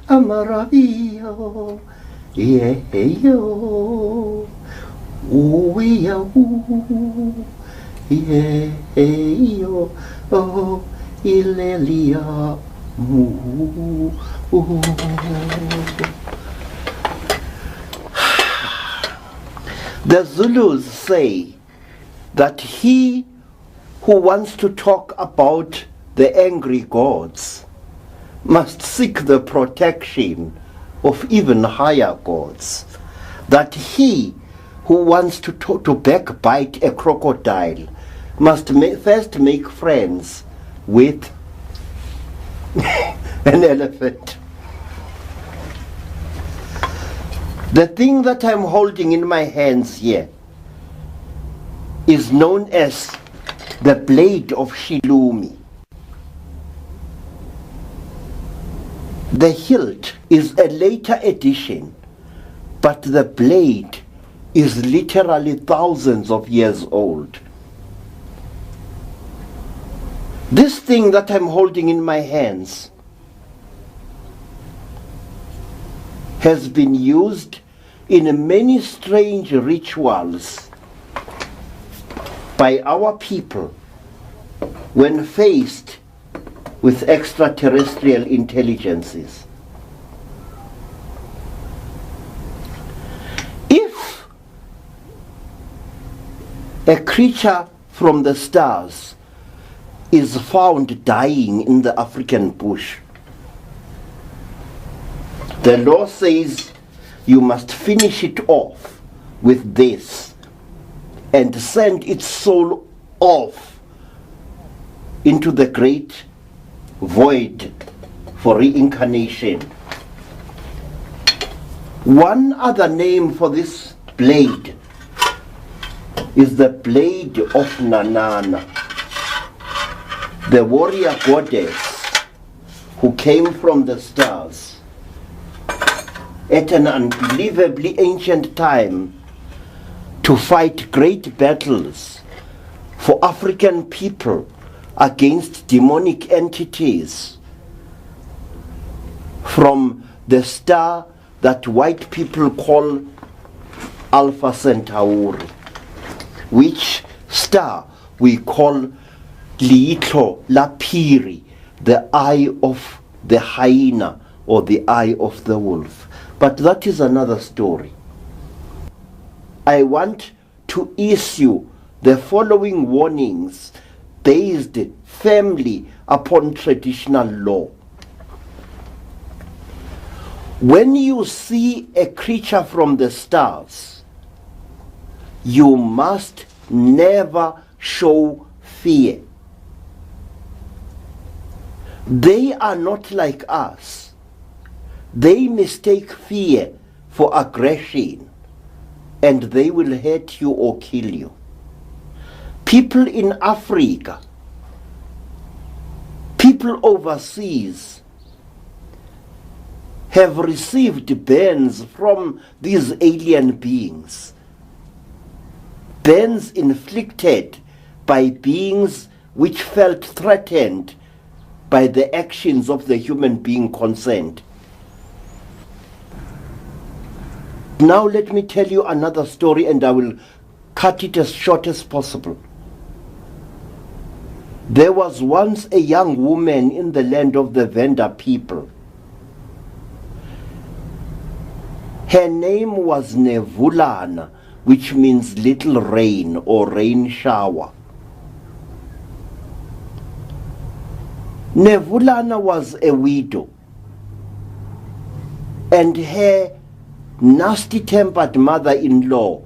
Amaravio, yeah, yo, oh, yeah, yo, oh, Ilelia, The Zulus say that he who wants to talk about the angry gods must seek the protection of even higher gods. That he who wants to backbite a crocodile must first make friends with an elephant. The thing that I'm holding in my hands here is known as the blade of Shilumi. The hilt is a later addition, but the blade is literally thousands of years old. This thing that I'm holding in my hands has been used in many strange rituals by our people when faced with extraterrestrial intelligences. If a creature from the stars is found dying in the African bush, the law says you must finish it off with this and send its soul off into the great void for reincarnation. One other name for this blade is the blade of Nanana, the warrior goddess who came from the stars at an unbelievably ancient time to fight great battles for African people against demonic entities from the star that white people call Alpha Centauri, which star we call Liitlo Lapiri, the eye of the hyena or the eye of the wolf. But that is another story. I want to issue the following warnings based firmly upon traditional law. When you see a creature from the stars, you must never show fear. They are not like us. They mistake fear for aggression, and they will hurt you or kill you. People in Africa, people overseas, have received burns from these alien beings. Burns inflicted by beings which felt threatened by the actions of the human being concerned. Now let me tell you another story, and I will cut it as short as possible. There was once a young woman in the land of the Venda people. Her name was Nevulana, which means little rain or rain shower. Nevulana was a widow, and her nasty-tempered mother-in-law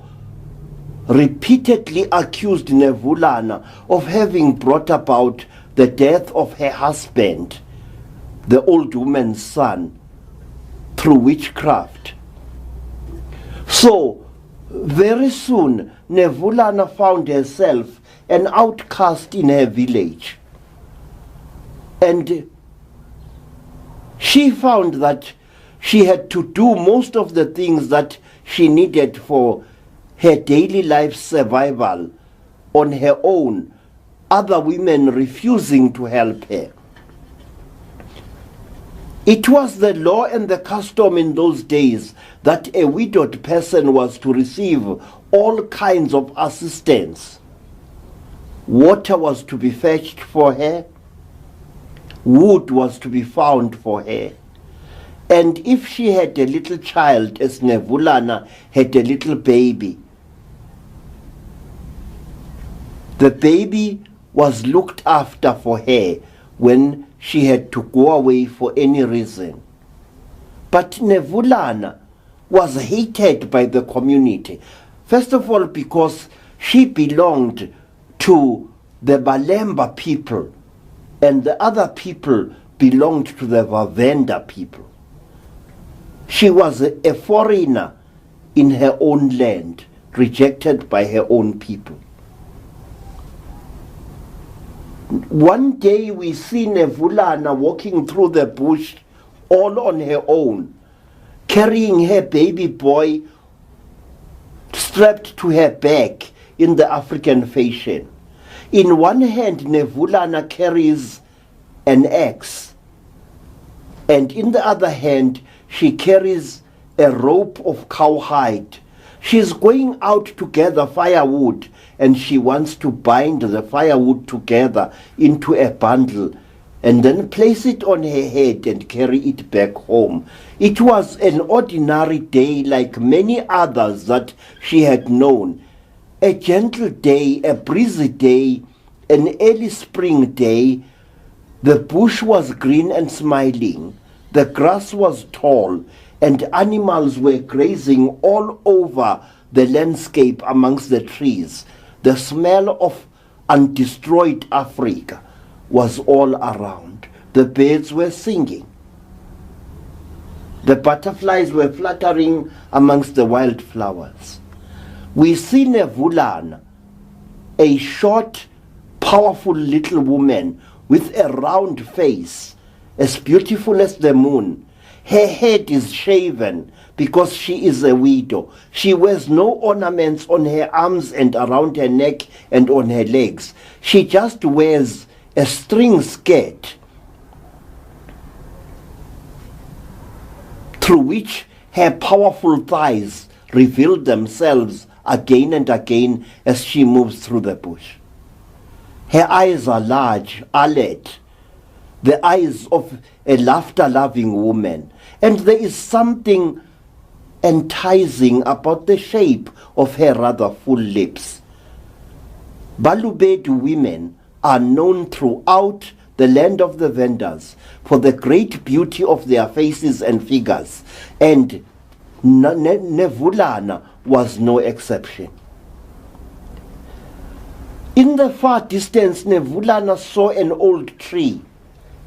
repeatedly accused Nevulana of having brought about the death of her husband, the old woman's son, through witchcraft. So, very soon, Nevulana found herself an outcast in her village. And she found that she had to do most of the things that she needed for her daily life survival on her own, other women refusing to help her. It was the law and the custom in those days that a widowed person was to receive all kinds of assistance. Water was to be fetched for her, wood was to be found for her, and if she had a little child, as Nevulana had a little baby, the baby was looked after for her when she had to go away for any reason. But Nevulana was hated by the community. First of all, because she belonged to the Balemba people, and the other people belonged to the Vavenda people. She was a foreigner in her own land, rejected by her own people. One day we see Nevulana walking through the bush all on her own, carrying her baby boy strapped to her back in the African fashion. In one hand, Nevulana carries an axe, and in the other hand, she carries a rope of cowhide. She's going out to gather firewood, and she wants to bind the firewood together into a bundle and then place it on her head and carry it back home. It was an ordinary day like many others that she had known. A gentle day, a breezy day, an early spring day. The bush was green and smiling. The grass was tall, and animals were grazing all over the landscape amongst the trees. The smell of undestroyed Africa was all around. The birds were singing. The butterflies were fluttering amongst the wildflowers. We see Nevulana, a short, powerful little woman with a round face, as beautiful as the moon. Her head is shaven because she is a widow. She wears no ornaments on her arms and around her neck and on her legs. She just wears a string skirt through which her powerful thighs reveal themselves again and again as she moves through the bush. Her eyes are large, alert, the eyes of a laughter-loving woman, and there is something enticing about the shape of her rather full lips. Balobedu women are known throughout the land of the vendors for the great beauty of their faces and figures, and Nevulana was no exception. In the far distance, Nevulana saw an old tree,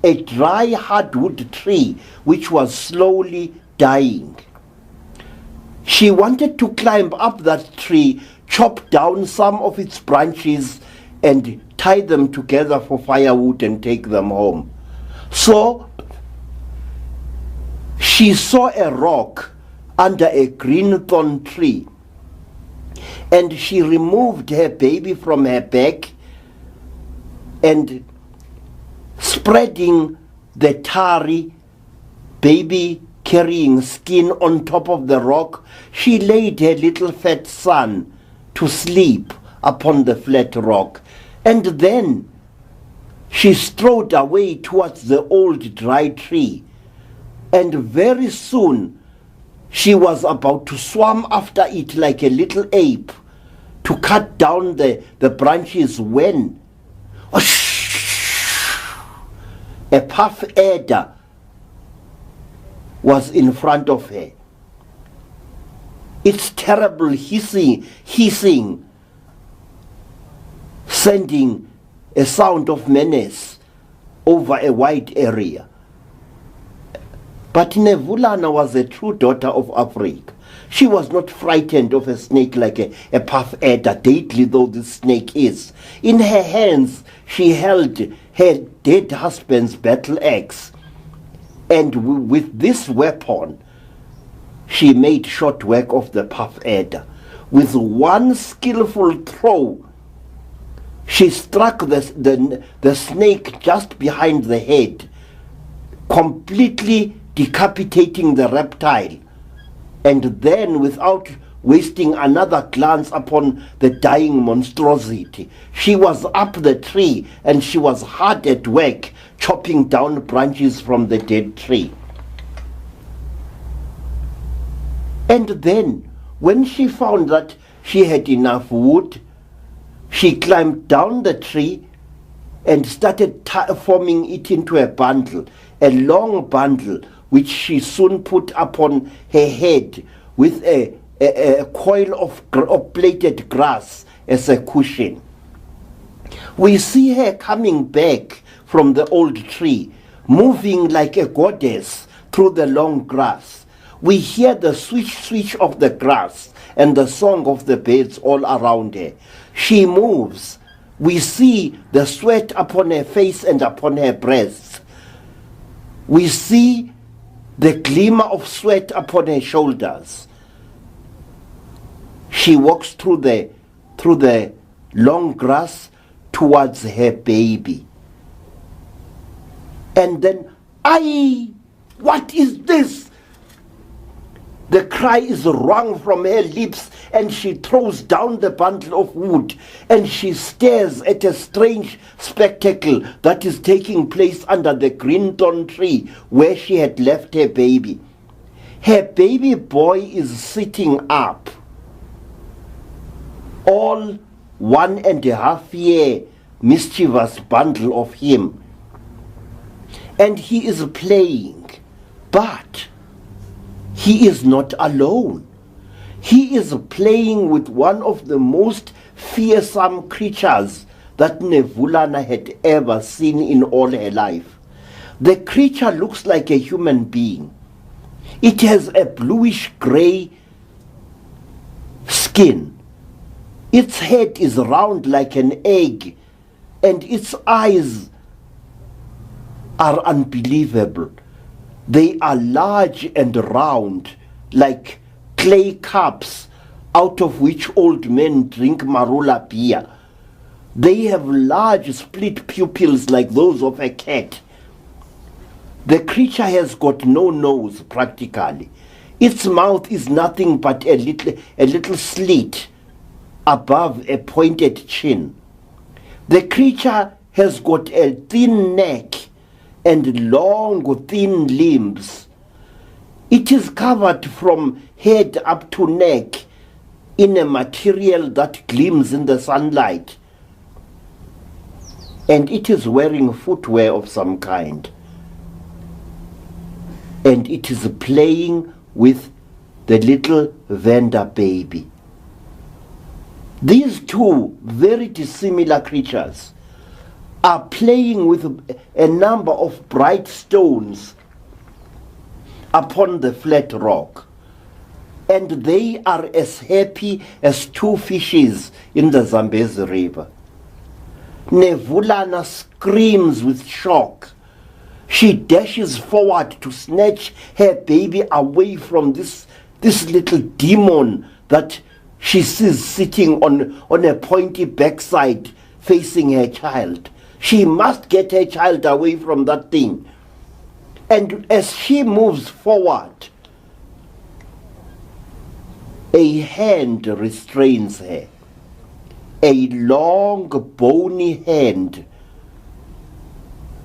a dry hardwood tree which was slowly dying. She wanted to climb up that tree, chop down some of its branches, and tie them together for firewood and take them home. So she saw a rock under a green thorn tree, and she removed her baby from her back, and spreading the tarry baby carrying skin on top of the rock, she laid her little fat son to sleep upon the flat rock, and then she strode away towards the old dry tree, and very soon she was about to swim after it like a little ape to cut down the branches when a puff adder was in front of her. Its terrible hissing sending a sound of menace over a wide area. But Nevulana was a true daughter of Africa. She was not frightened of a snake like a puff adder, deadly though this snake is. In her hands she held her dead husband's battle axe, and with this weapon she made short work of the puff adder. With one skillful throw, she struck the snake just behind the head, completely decapitating the reptile, and then, without wasting another glance upon the dying monstrosity, she was up the tree and she was hard at work chopping down branches from the dead tree. And then, when she found that she had enough wood, she climbed down the tree and started forming it into a bundle, a long bundle, which she soon put upon her head with a coil of plaited grass as a cushion. We see her coming back from the old tree, moving like a goddess through the long grass. We hear the swish of the grass and the song of the birds all around her. She moves. We see the sweat upon her face and upon her breasts. We see the glimmer of sweat upon her shoulders. She walks through the long grass towards her baby. And then, "Aye, what is this?" The cry is wrung from her lips, and she throws down the bundle of wood, and she stares at a strange spectacle that is taking place under the green thorn tree where she had left her baby. Her baby boy is sitting up, all 1.5 year mischievous bundle of him, and he is playing, but he is not alone. He is playing with one of the most fearsome creatures that Nevulana had ever seen in all her life. The creature looks like a human being. It has a bluish gray skin. Its head is round like an egg, and its eyes are unbelievable. They are large and round, like clay cups out of which old men drink marula beer. They have large split pupils like those of a cat. The creature has got no nose practically. Its mouth is nothing but a little slit above a pointed chin. The creature has got a thin neck and long, thin limbs. It is covered from head up to neck in a material that gleams in the sunlight. And it is wearing footwear of some kind. And it is playing with the little vendor baby. These two very dissimilar creatures are playing with a number of bright stones upon the flat rock. And they are as happy as two fishes in the Zambezi River. Nevulana screams with shock. She dashes forward to snatch her baby away from this little demon that she sees sitting on a pointy backside facing her child. She must get her child away from that thing. And as she moves forward, a hand restrains her. A long, bony hand,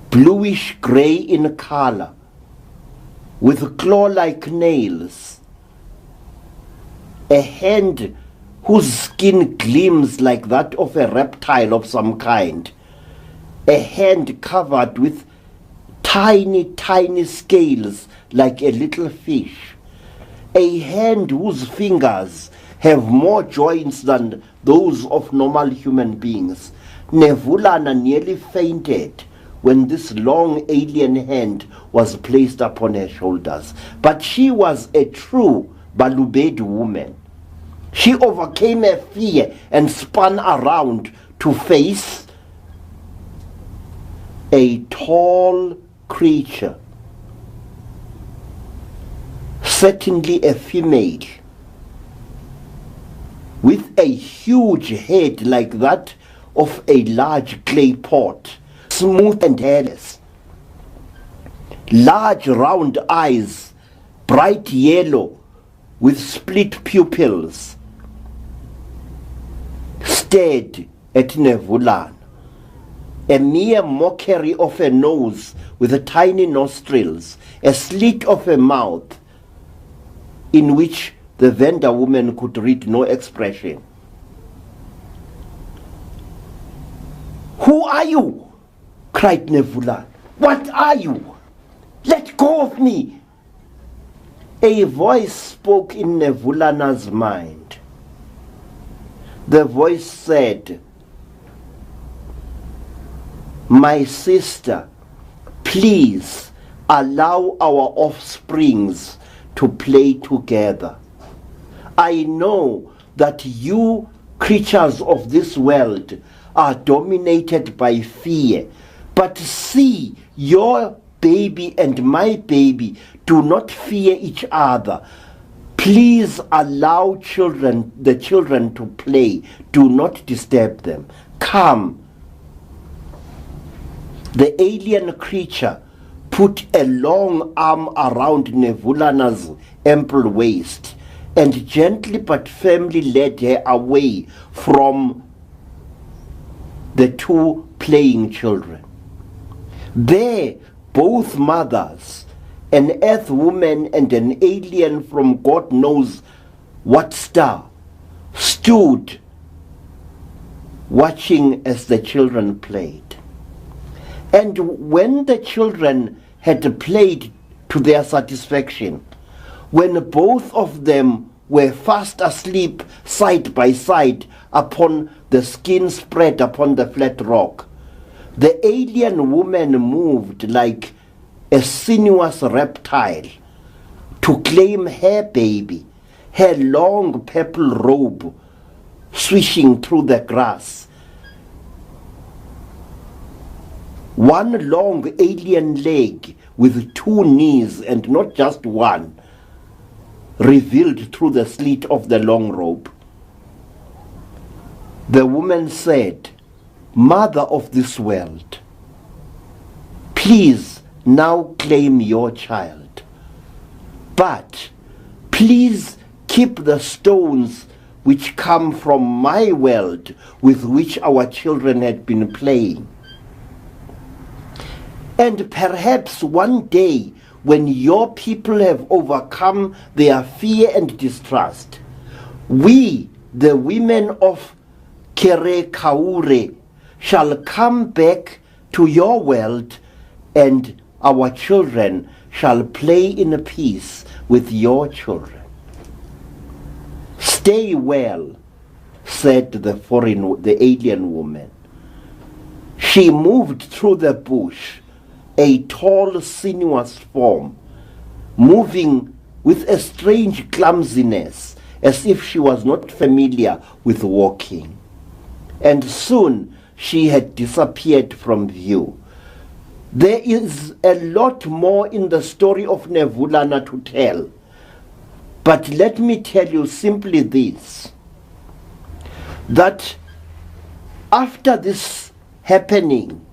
bluish gray in color, with claw-like nails. A hand whose skin gleams like that of a reptile of some kind. A hand covered with tiny, tiny scales like a little fish. A hand whose fingers have more joints than those of normal human beings. Nevulana nearly fainted when this long alien hand was placed upon her shoulders. But she was a true Balubedi woman. She overcame her fear and spun around to face a tall creature, certainly a female, with a huge head like that of a large clay pot, smooth and hairless, large round eyes, bright yellow with split pupils, stared at Nevulana. A mere mockery of a nose with tiny nostrils, a slit of a mouth in which the vendor woman could read no expression. "Who are you?" cried Nevulana. "What are you? Let go of me." A voice spoke in Nevulana's mind. The voice said, "My sister, please allow our offsprings to play together. I know that you creatures of this world are dominated by fear, but see, your baby and my baby do not fear each other. Please allow the children to play. Do not disturb them. Come." The alien creature put a long arm around Nevulana's ample waist and gently but firmly led her away from the two playing children. There, both mothers, an earth woman and an alien from God knows what star, stood watching as the children played. And when the children had played to their satisfaction, when both of them were fast asleep side by side upon the skin spread upon the flat rock, the alien woman moved like a sinuous reptile to claim her baby, her long purple robe swishing through the grass. One long alien leg with two knees, and not just one, revealed through the slit of the long robe. The woman said, Mother of this world, please now claim your child. But please keep the stones which come from my world with which our children had been playing. And perhaps one day, when your people have overcome their fear and distrust, we, the women of Kere Kaure, shall come back to your world, and our children shall play in peace with your children. Stay well, said the alien woman. She moved through the bush, a tall, sinuous form, moving with a strange clumsiness, as if she was not familiar with walking. And soon she had disappeared from view. There is a lot more in the story of Nevulana to tell, but let me tell you simply this, that after this happening,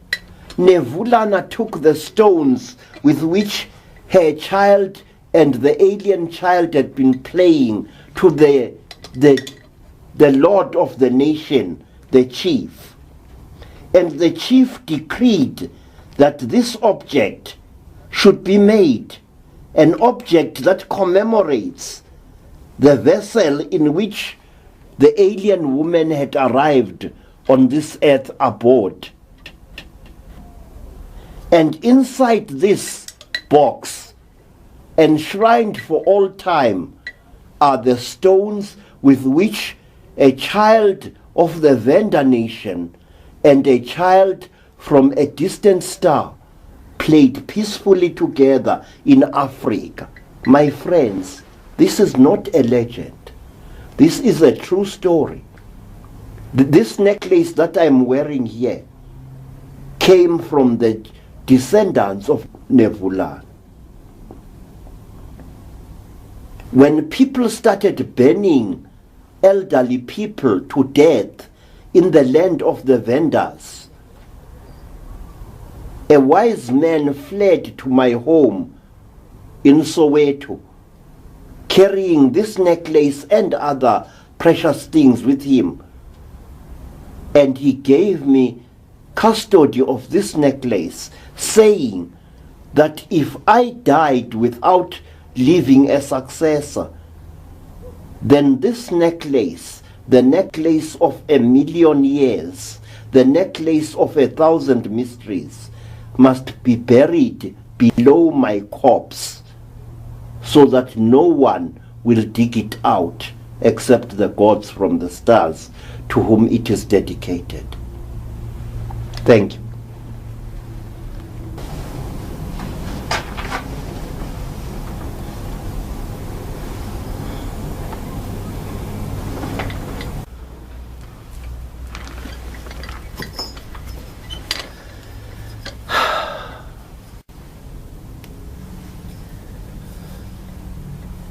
Nevulana took the stones with which her child and the alien child had been playing to the lord of the nation, the chief. And the chief decreed that this object should be made an object that commemorates the vessel in which the alien woman had arrived on this earth aboard. And inside this box, enshrined for all time, are the stones with which a child of the Venda nation and a child from a distant star played peacefully together in Africa. My friends, this is not a legend. This is a true story. This necklace that I'm wearing here came from the descendants of Nevulana. When people started burning elderly people to death in the land of the Vendas, a wise man fled to my home in Soweto, carrying this necklace and other precious things with him. And he gave me custody of this necklace, saying that if I died without leaving a successor, then this necklace, the necklace of 1,000,000 years, the necklace of 1,000 mysteries, must be buried below my corpse, so that no one will dig it out except the gods from the stars to whom it is dedicated. Thank you.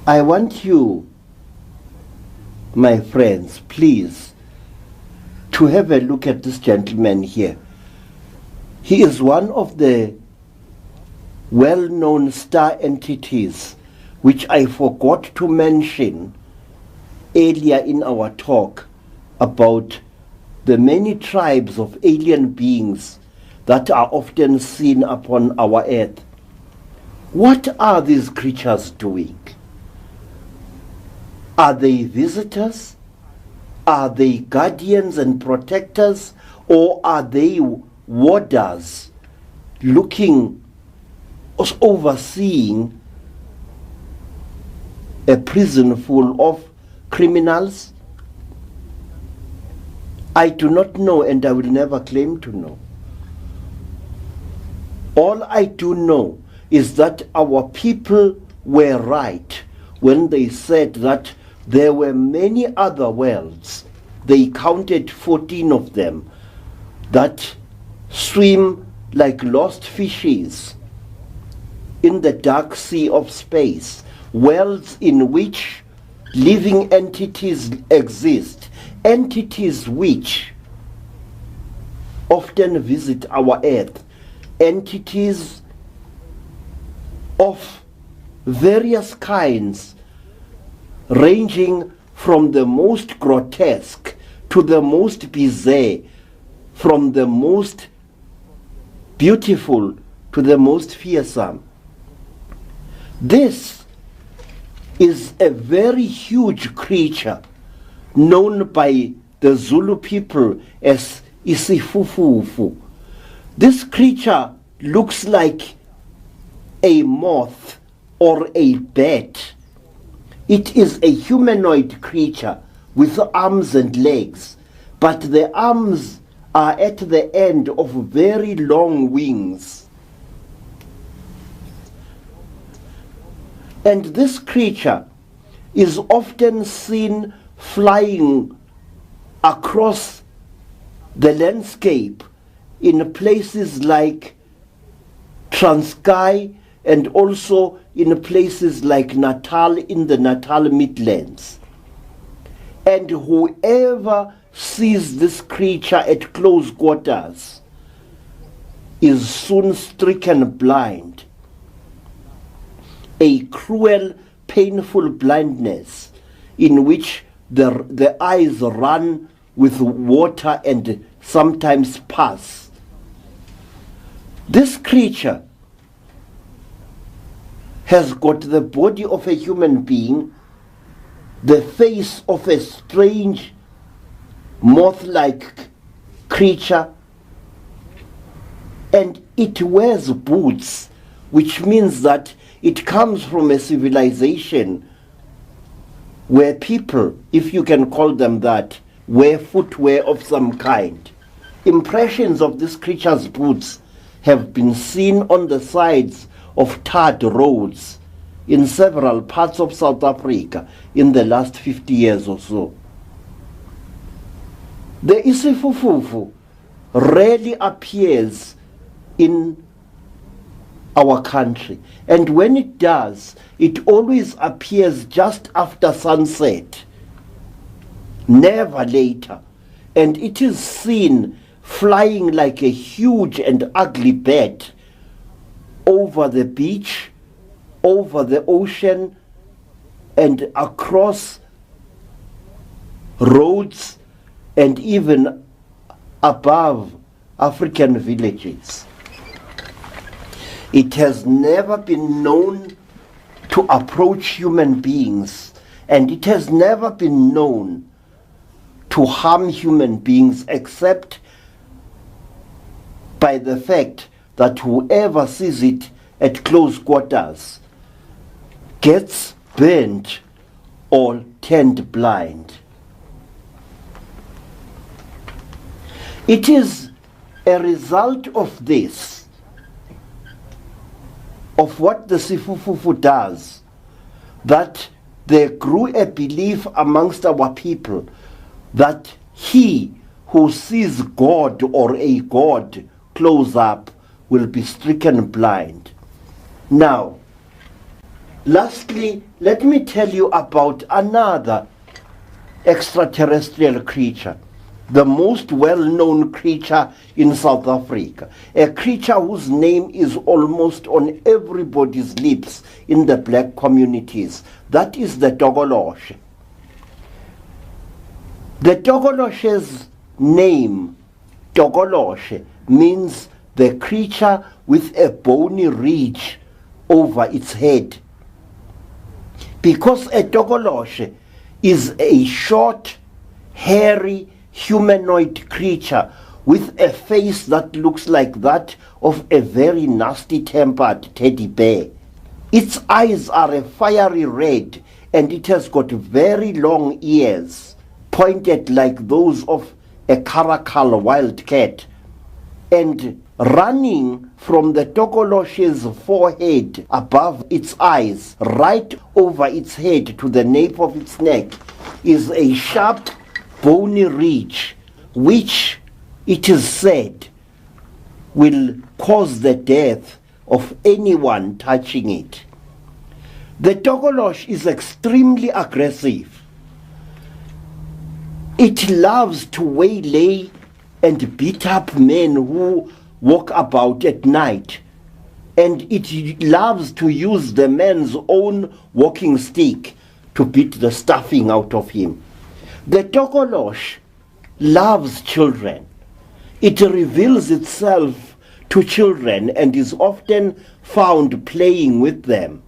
I want you, my friends, please, to have a look at this gentleman here. He is one of the well-known star entities which I forgot to mention earlier in our talk about the many tribes of alien beings that are often seen upon our earth. What are these creatures doing? Are they visitors? Are they guardians and protectors? Or are they warders looking, overseeing a prison full of criminals? I do not know, and I will never claim to know. All I do know is that our people were right when they said that there were many other worlds. They counted 14 of them that swim like lost fishes in the dark sea of space, worlds in which living entities exist, entities which often visit our earth. Entities of various kinds, ranging from the most grotesque to the most bizarre, from the most beautiful to the most fearsome. This is a very huge creature known by the Zulu people as isifufufu. This creature looks like a moth or a bat. It is a humanoid creature with arms and legs, but the arms are at the end of very long wings. And this creature is often seen flying across the landscape in places like Transkei and also in places like Natal, in the Natal Midlands. And whoever sees this creature at close quarters is soon stricken blind. A cruel, painful blindness in which the eyes run with water and sometimes pus. This creature has got the body of a human being, the face of a strange moth-like creature, and it wears boots, which means that it comes from a civilization where people, if you can call them that, wear footwear of some kind. Impressions of this creature's boots have been seen on the sides of tarred roads in several parts of South Africa in the last 50 years or so. The isifufufu rarely appears in our country, and when it does, it always appears just after sunset, never later, and it is seen flying like a huge and ugly bat over the beach, over the ocean, and across roads, and even above African villages. It has never been known to approach human beings, and it has never been known to harm human beings except by the fact that whoever sees it at close quarters gets burnt or turned blind. It is a result of this, of what the sifufufu does, that there grew a belief amongst our people that he who sees God or a god close up will be stricken blind. Now, lastly, let me tell you about another extraterrestrial creature, the most well-known creature in South Africa, a creature whose name is almost on everybody's lips in the black communities. That is the Tokoloshi. The Tokoloshi's name, Tokoloshi, means the creature with a bony ridge over its head. Because a Tokoloshi is a short, hairy, humanoid creature with a face that looks like that of a very nasty-tempered teddy bear. Its eyes are a fiery red, and it has got very long ears, pointed like those of a caracal wildcat, and running from the Tokoloshi's forehead above its eyes, right over its head to the nape of its neck, is a sharp, bony ridge, which it is said will cause the death of anyone touching it. The Tokolosh is extremely aggressive. It loves to waylay and beat up men who walk about at night. And it loves to use the man's own walking stick to beat the stuffing out of him. The tokolosh loves children. It reveals itself to children and is often found playing with them.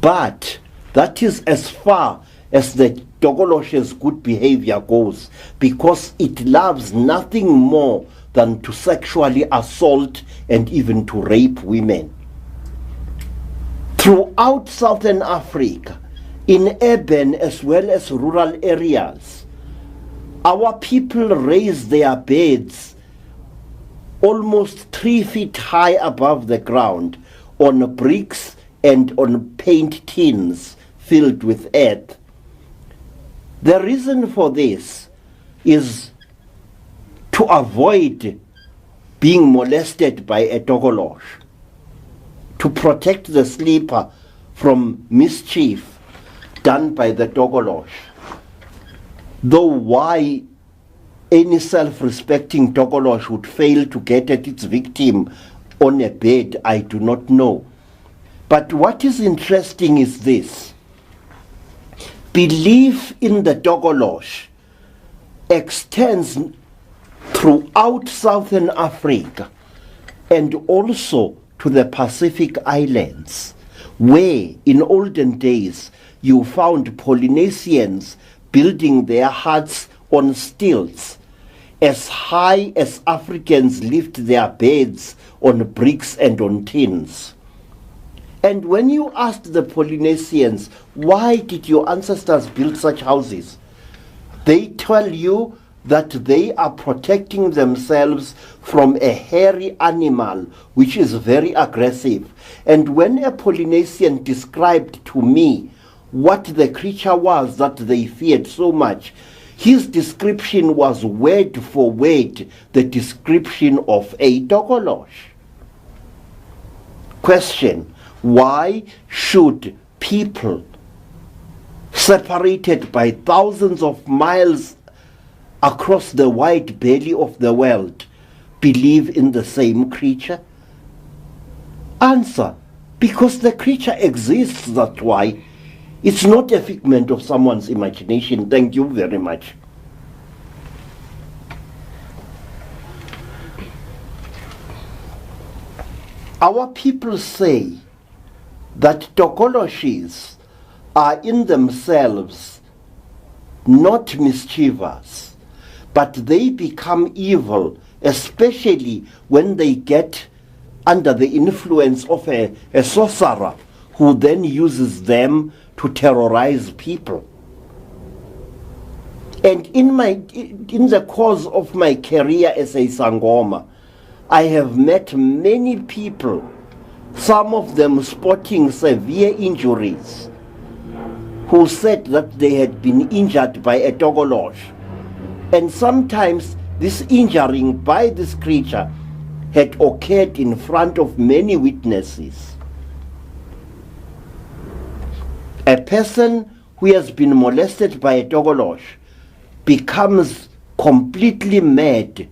But that is as far as the tokolosh's good behavior goes, because it loves nothing more than to sexually assault and even to rape women. Throughout Southern Africa, in urban as well as rural areas, our people raise their beds almost 3 feet high above the ground on bricks and on paint tins filled with earth. The reason for this is to avoid being molested by a tokolosh, to protect the sleeper from mischief done by the tokolosh. Though why any self-respecting tokolosh would fail to get at its victim on a bed, I do not know. But what is interesting is this. Belief in the tokolosh extends throughout Southern Africa and also to the Pacific Islands, where in olden days you found Polynesians building their huts on stilts as high as Africans lift their beds on bricks and on tins. And when you asked the Polynesians, why did your ancestors build such houses? They tell you that they are protecting themselves from a hairy animal which is very aggressive. And when a Polynesian described to me what the creature was that they feared so much, his description was word for word the description of a tokolosh. Question: why should people separated by thousands of miles across the wide belly of the world believe in the same creature? Answer: because the creature exists, that's why. It's not a figment of someone's imagination. Thank you very much. Our people say that tokoloshes are in themselves not mischievous, but they become evil, especially when they get under the influence of a sorcerer who then uses them to terrorize people. And in the course of my career as a Sangoma, I have met many people, some of them sporting severe injuries, who said that they had been injured by a tokolosh. And sometimes this injuring by this creature had occurred in front of many witnesses. A person who has been molested by a tokolosh becomes completely mad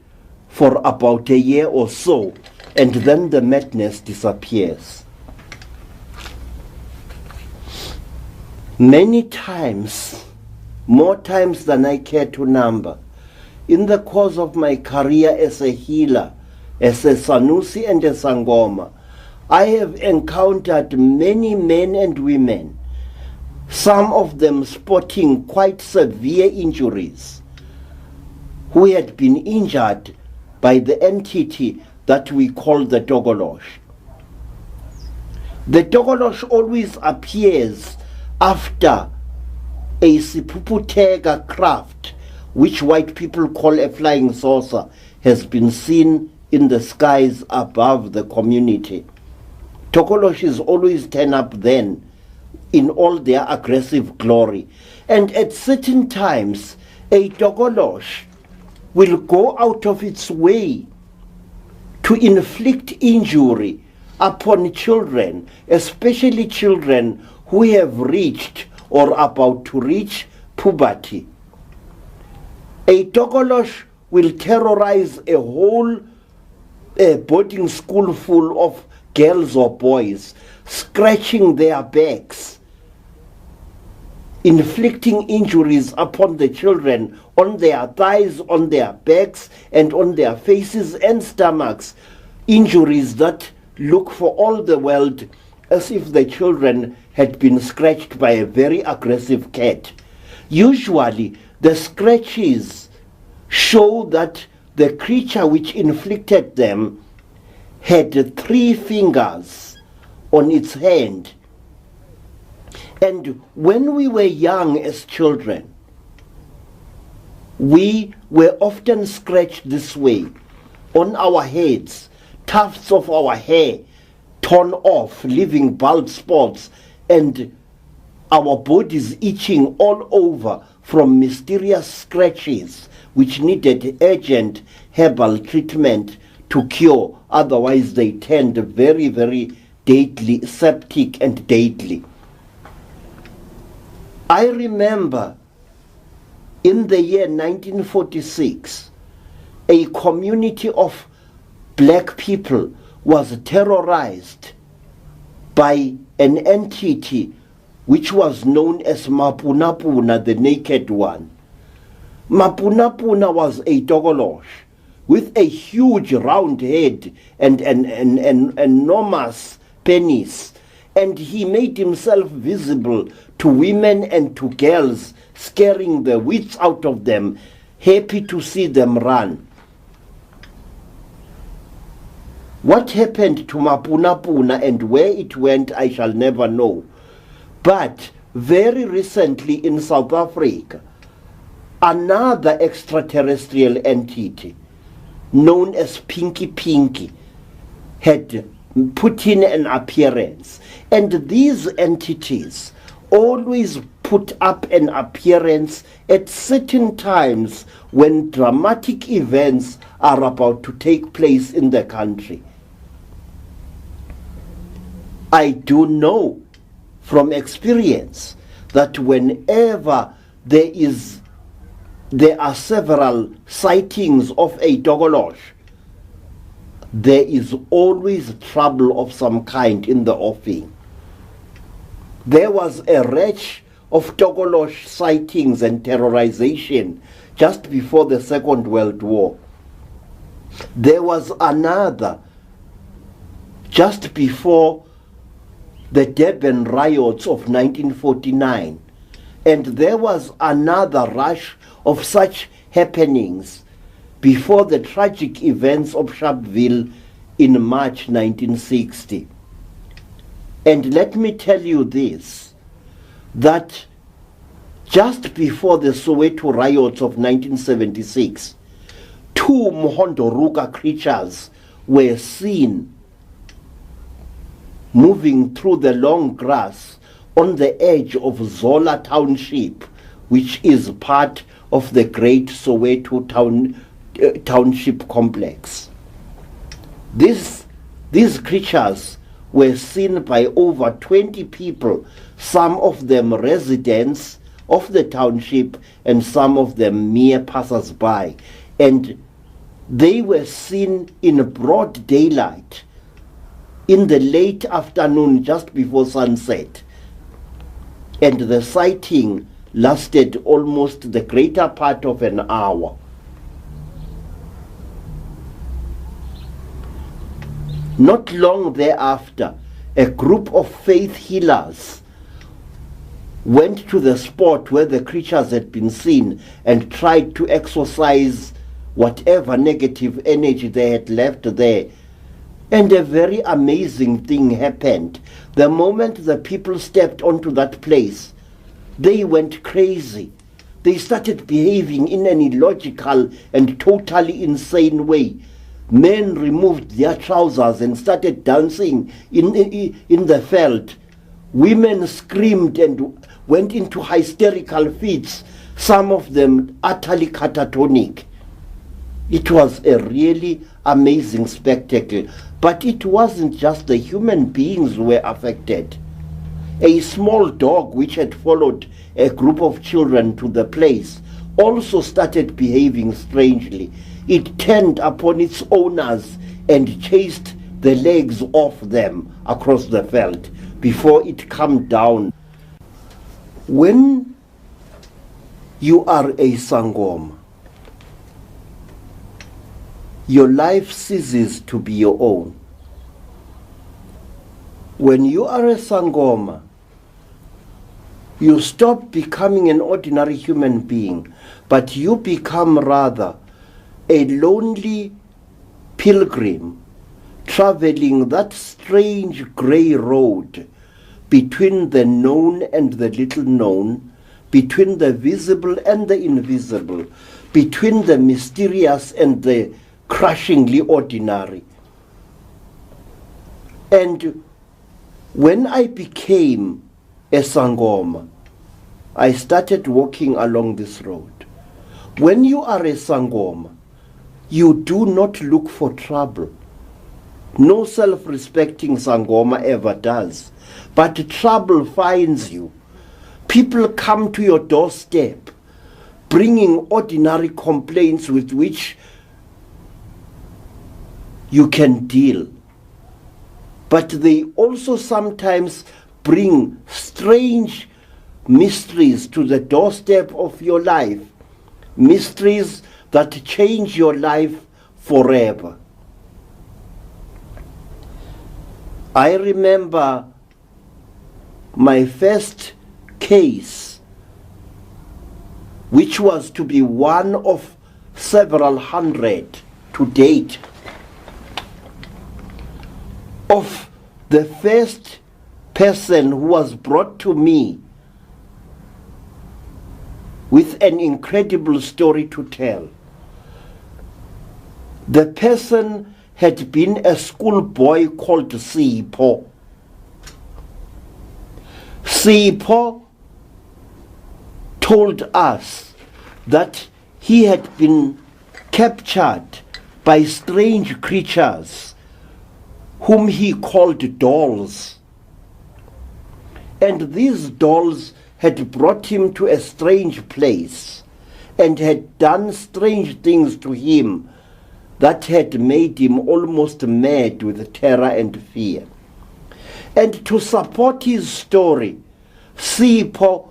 for about a year or so, and then the madness disappears. Many times, more times than I care to number, in the course of my career as a healer, as a Sanusi and a Sangoma, I have encountered many men and women, some of them sporting quite severe injuries, who had been injured by the entity that we call the tokolosh. The tokolosh always appears after a sipuputega craft, which white people call a flying saucer, has been seen in the skies above the community. Tokoloshes always turn up then in all their aggressive glory. And at certain times, a tokolosh will go out of its way to inflict injury upon children, especially children who have reached or about to reach puberty. A tokolosh will terrorize a whole boarding school full of girls or boys, scratching their backs, inflicting injuries upon the children on their thighs, on their backs, and on their faces and stomachs, injuries that look for all the world as if the children had been scratched by a very aggressive cat. Usually, the scratches show that the creature which inflicted them had 3 fingers on its hand. And when we were young as children, we were often scratched this way on our heads, tufts of our hair torn off, leaving bald spots, and our bodies itching all over from mysterious scratches which needed urgent herbal treatment to cure, otherwise they turned very, very deadly, septic and deadly. I remember in the year 1946, a community of black people was terrorized by an entity which was known as Mapunapuna, the Naked One. Mapunapuna was a tokolosh with a huge round head and an enormous penis, and he made himself visible to women and to girls, scaring the wits out of them, happy to see them run. What happened to Mapunapuna and where it went, I shall never know. But very recently in South Africa, another extraterrestrial entity known as Pinky Pinky had put in an appearance. And these entities always put up an appearance at certain times when dramatic events are about to take place in the country. I do know from experience that whenever there are several sightings of a tokolosh, there is always trouble of some kind in the offing. There was a rash of tokolosh sightings and terrorization just before the Second World War. There was another just before the Durban riots of 1949, and there was another rush of such happenings before the tragic events of Sharpeville in March 1960. And let me tell you this, that just before the Soweto riots of 1976, 2 Mhondoruka creatures were seen moving through the long grass on the edge of Zola Township, which is part of the Great Soweto Township complex. These creatures were seen by over 20 people, some of them residents of the township and some of them mere passers-by. And they were seen in broad daylight in the late afternoon just before sunset. And the sighting lasted almost the greater part of an hour. Not long thereafter, a group of faith healers went to the spot where the creatures had been seen and tried to exorcise whatever negative energy they had left there. And a very amazing thing happened. The moment the people stepped onto that place, they went crazy. They started behaving in an illogical and totally insane way. Men removed their trousers and started dancing in the veld. Women screamed and went into hysterical fits, some of them utterly catatonic. It was a really amazing spectacle. But it wasn't just the human beings who were affected. A small dog which had followed a group of children to the place also started behaving strangely. It turned upon its owners and chased the legs off them across the veld before it calmed down. When you are a sangoma, your life ceases to be your own. When you are a sangoma, you stop becoming an ordinary human being, but you become rather a lonely pilgrim traveling that strange grey road between the known and the little known, between the visible and the invisible, between the mysterious and the crushingly ordinary. And when I became a sangoma, I started walking along this road. When you are a sangoma, you do not look for trouble. No self-respecting sangoma ever does. But trouble finds you. People come to your doorstep, bringing ordinary complaints with which you can deal. But they also sometimes bring strange mysteries to the doorstep of your life, mysteries that change your life forever. I remember my first case, which was to be one of several hundred to date, of the first person who was brought to me with an incredible story to tell. The person had been a schoolboy called Sipho. Sipho told us that he had been captured by strange creatures whom he called dolls. And these dolls had brought him to a strange place and had done strange things to him that had made him almost mad with terror and fear. And to support his story, Sipho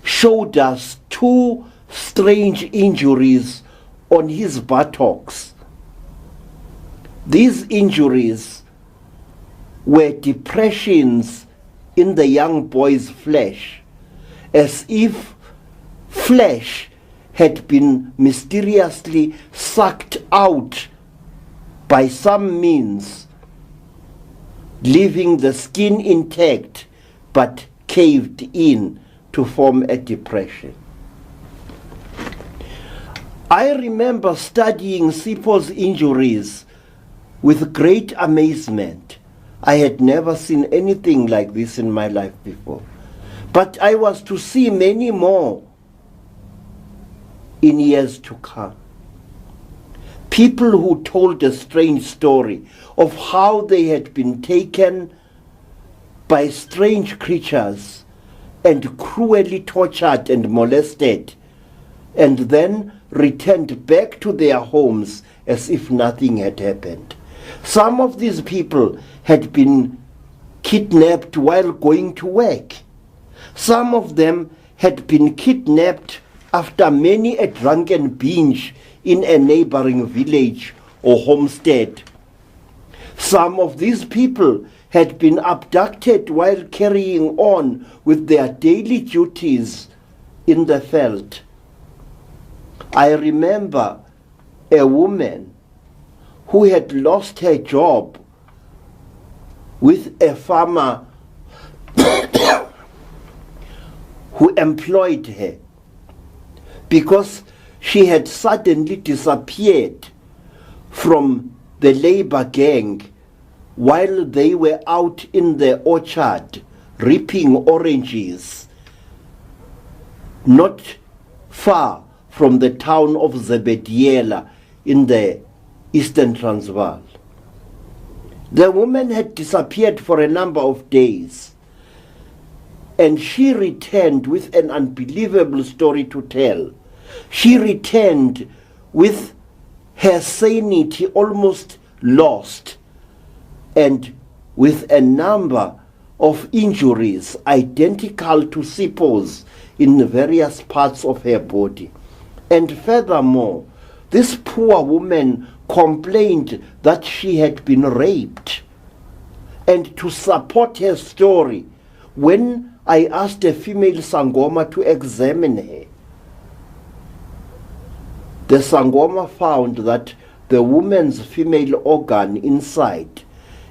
showed us two strange injuries on his buttocks. These injuries were depressions in the young boy's flesh, as if flesh had been mysteriously sucked out by some means, leaving the skin intact but caved in to form a depression. I remember studying Sipho's injuries with great amazement. I had never seen anything like this in my life before. But I was to see many more in years to come. People who told a strange story of how they had been taken by strange creatures and cruelly tortured and molested, and then returned back to their homes as if nothing had happened. Some of these people had been kidnapped while going to work. Some of them had been kidnapped after many a drunken binge in a neighboring village or homestead. Some of these people had been abducted while carrying on with their daily duties in the veld. I remember a woman who had lost her job with a farmer who employed her because she had suddenly disappeared from the labor gang while they were out in the orchard reaping oranges not far from the town of Zebediela in the Eastern Transvaal. The woman had disappeared for a number of days, and she returned with an unbelievable story to tell. She returned with her sanity almost lost and with a number of injuries identical to sepals in various parts of her body. And furthermore, this poor woman complained that she had been raped. And to support her story, when I asked a female Sangoma to examine her, the Sangoma found that the woman's female organ inside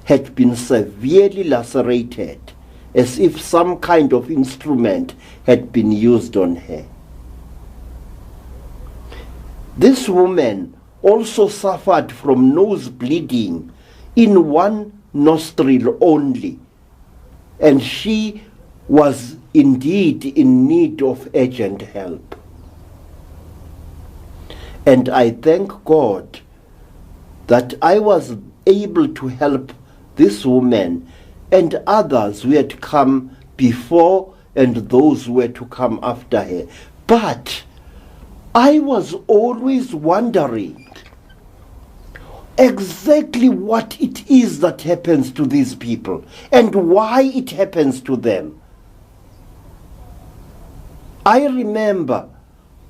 had been severely lacerated, as if some kind of instrument had been used on her. This woman also suffered from nose bleeding in one nostril only, and she was indeed in need of urgent help. And I thank God that I was able to help this woman and others who had come before and those who were to come after her. But I was always wondering exactly what it is that happens to these people and why it happens to them. I remember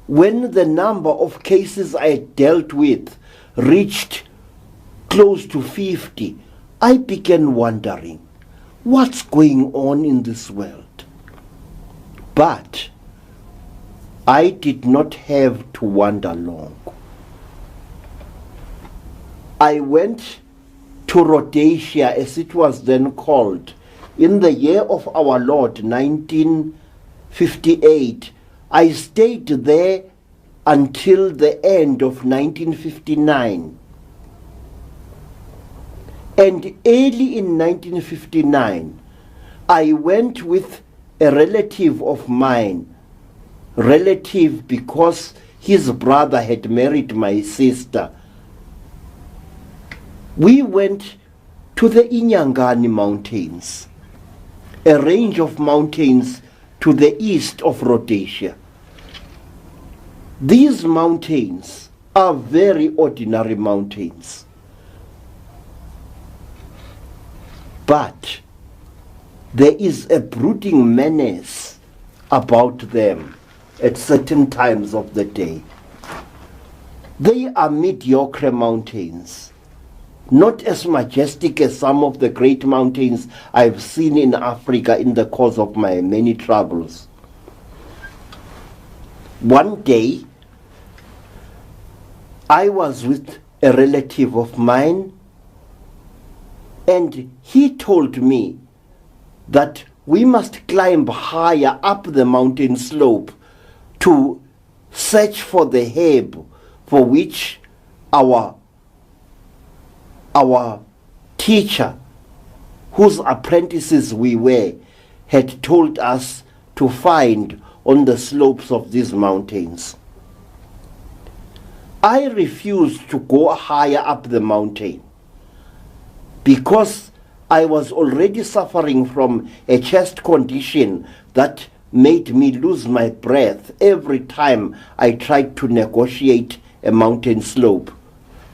when the number of cases I dealt with reached close to 50, I began wondering, what's going on in this world? But I did not have to wonder long. I went to Rhodesia, as it was then called, in the year of our Lord, 1958. I stayed there until the end of 1959. And early in 1959, I went with a relative of mine, relative because his brother had married my sister. We went to the Inyangani Mountains, a range of mountains to the east of Rhodesia. These mountains are very ordinary mountains, but there is a brooding menace about them at certain times of the day. They are mediocre mountains, not as majestic as some of the great mountains I've seen in Africa in the course of my many travels. One day, I was with a relative of mine, and he told me that we must climb higher up the mountain slope to search for the herb for which our teacher, whose apprentices we were, had told us to find on the slopes of these mountains. I refused to go higher up the mountain because I was already suffering from a chest condition that made me lose my breath every time I tried to negotiate a mountain slope.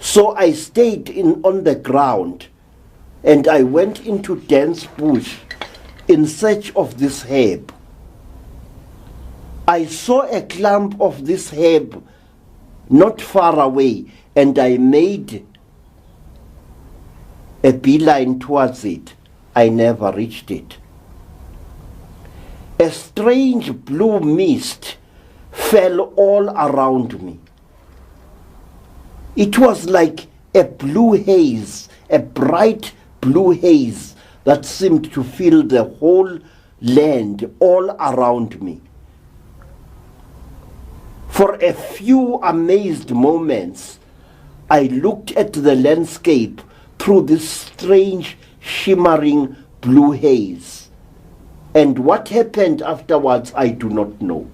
So I stayed on the ground, and I went into dense bush in search of this herb. I saw a clump of this herb not far away, and I made a beeline towards it. I never reached it. A strange blue mist fell all around me. It was like a blue haze, a bright blue haze that seemed to fill the whole land all around me. For a few amazed moments, I looked at the landscape through this strange, shimmering blue haze. And what happened afterwards, I do not know.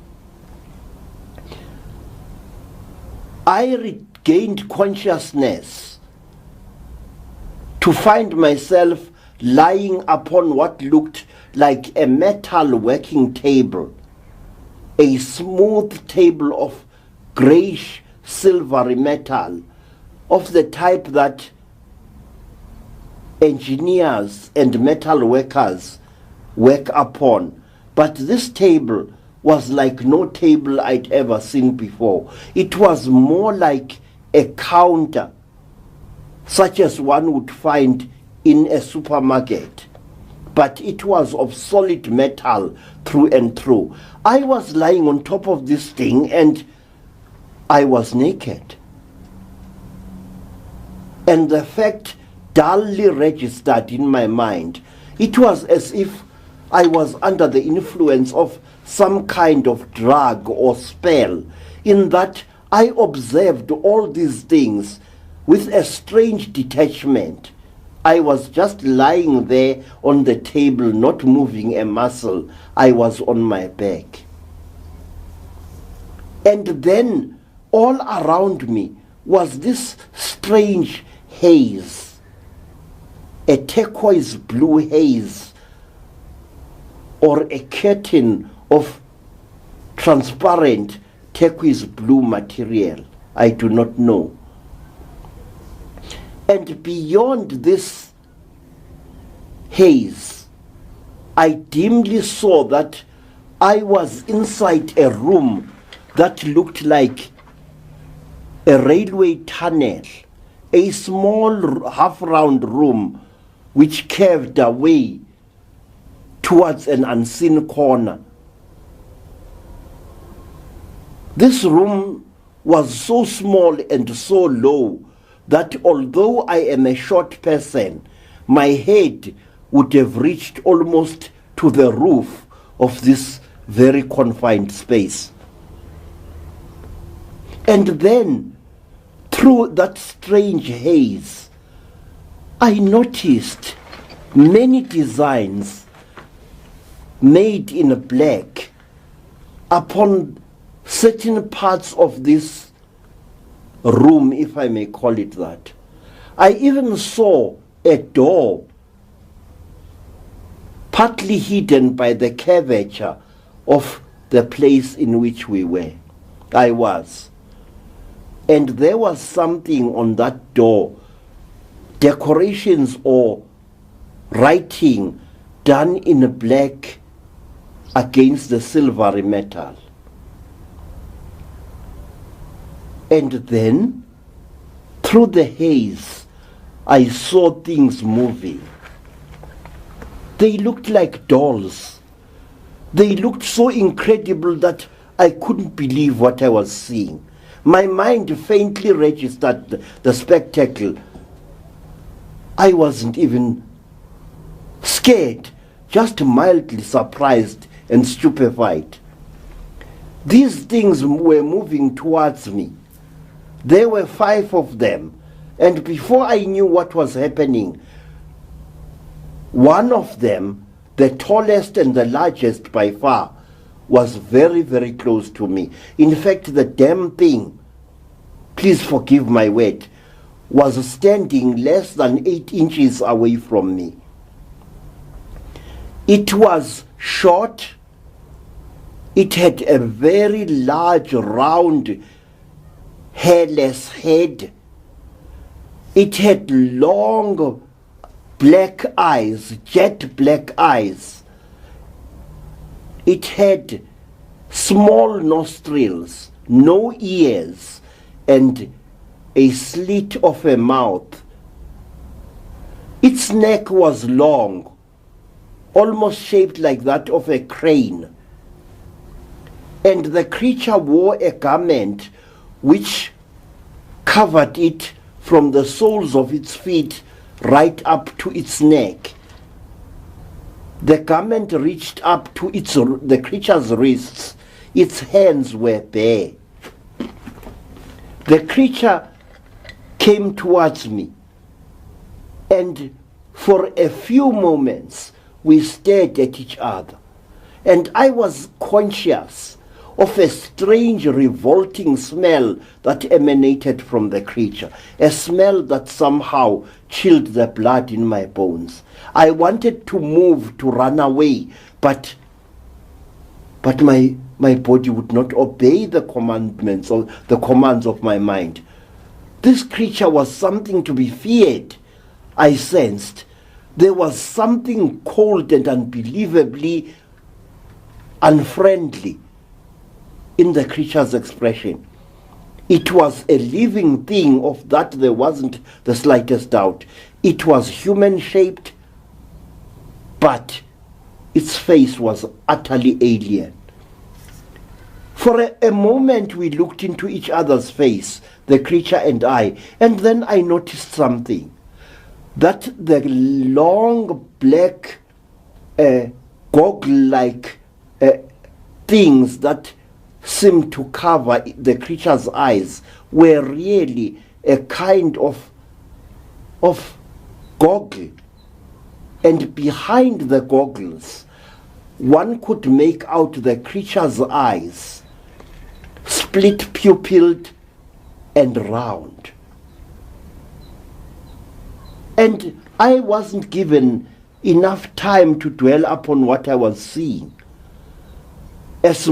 I regained consciousness to find myself lying upon what looked like a metal working table, a smooth table of grayish silvery metal of the type that engineers and metal workers work upon. But this table was like no table I'd ever seen before. It was more like a counter, such as one would find in a supermarket. But it was of solid metal through and through. I was lying on top of this thing and I was naked. And the fact dully registered in my mind. It was as if I was under the influence of some kind of drug or spell, in that I observed all these things with a strange detachment. I was just lying there on the table, not moving a muscle. I was on my back. And then all around me was this strange haze, a turquoise blue haze, or a curtain of transparent turquoise blue material. I do not know. And beyond this haze, I dimly saw that I was inside a room that looked like a railway tunnel, a small half-round room which curved away towards an unseen corner. This room was so small and so low that although I am a short person, my head would have reached almost to the roof of this very confined space. And then, through that strange haze, I noticed many designs made in black upon certain parts of this room, if I may call it that. I even saw a door partly hidden by the curvature of the place in which I was. And there was something on that door, decorations or writing done in black against the silvery metal. And then, through the haze, I saw things moving. They looked like dolls. They looked so incredible that I couldn't believe what I was seeing. My mind faintly registered the spectacle. I wasn't even scared, just mildly surprised and stupefied. These things were moving towards me. There were 5 of them, and before I knew what was happening, one of them, the tallest and the largest by far, was very, very close to me. In fact, the damn thing, please forgive my word, was standing less than 8 inches away from me. It was short. It had a very large, round, hairless head. It had long black eyes, jet black eyes. It had small nostrils, no ears, and a slit of a mouth. Its neck was long, almost shaped like that of a crane. And the creature wore a garment which covered it from the soles of its feet right up to its neck. The garment reached up to the creature's wrists. Its hands were bare. The creature came towards me, and for a few moments we stared at each other, and I was conscious of a strange, revolting smell that emanated from the creature, a smell that somehow chilled the blood in my bones. I wanted to move, to run away, but but my body would not obey the commandments or the commands of my mind. This creature was something to be feared, I sensed. There was something cold and unbelievably unfriendly in the creature's expression. It was a living thing, of that there wasn't the slightest doubt. It was human-shaped, but its face was utterly alien. For a moment we looked into each other's face, the creature and I, and then I noticed something. That the long black goggle-like things that seemed to cover the creature's eyes were really a kind of goggle. And behind the goggles, one could make out the creature's eyes, split pupilled and round. And I wasn't given enough time to dwell upon what I was seeing, as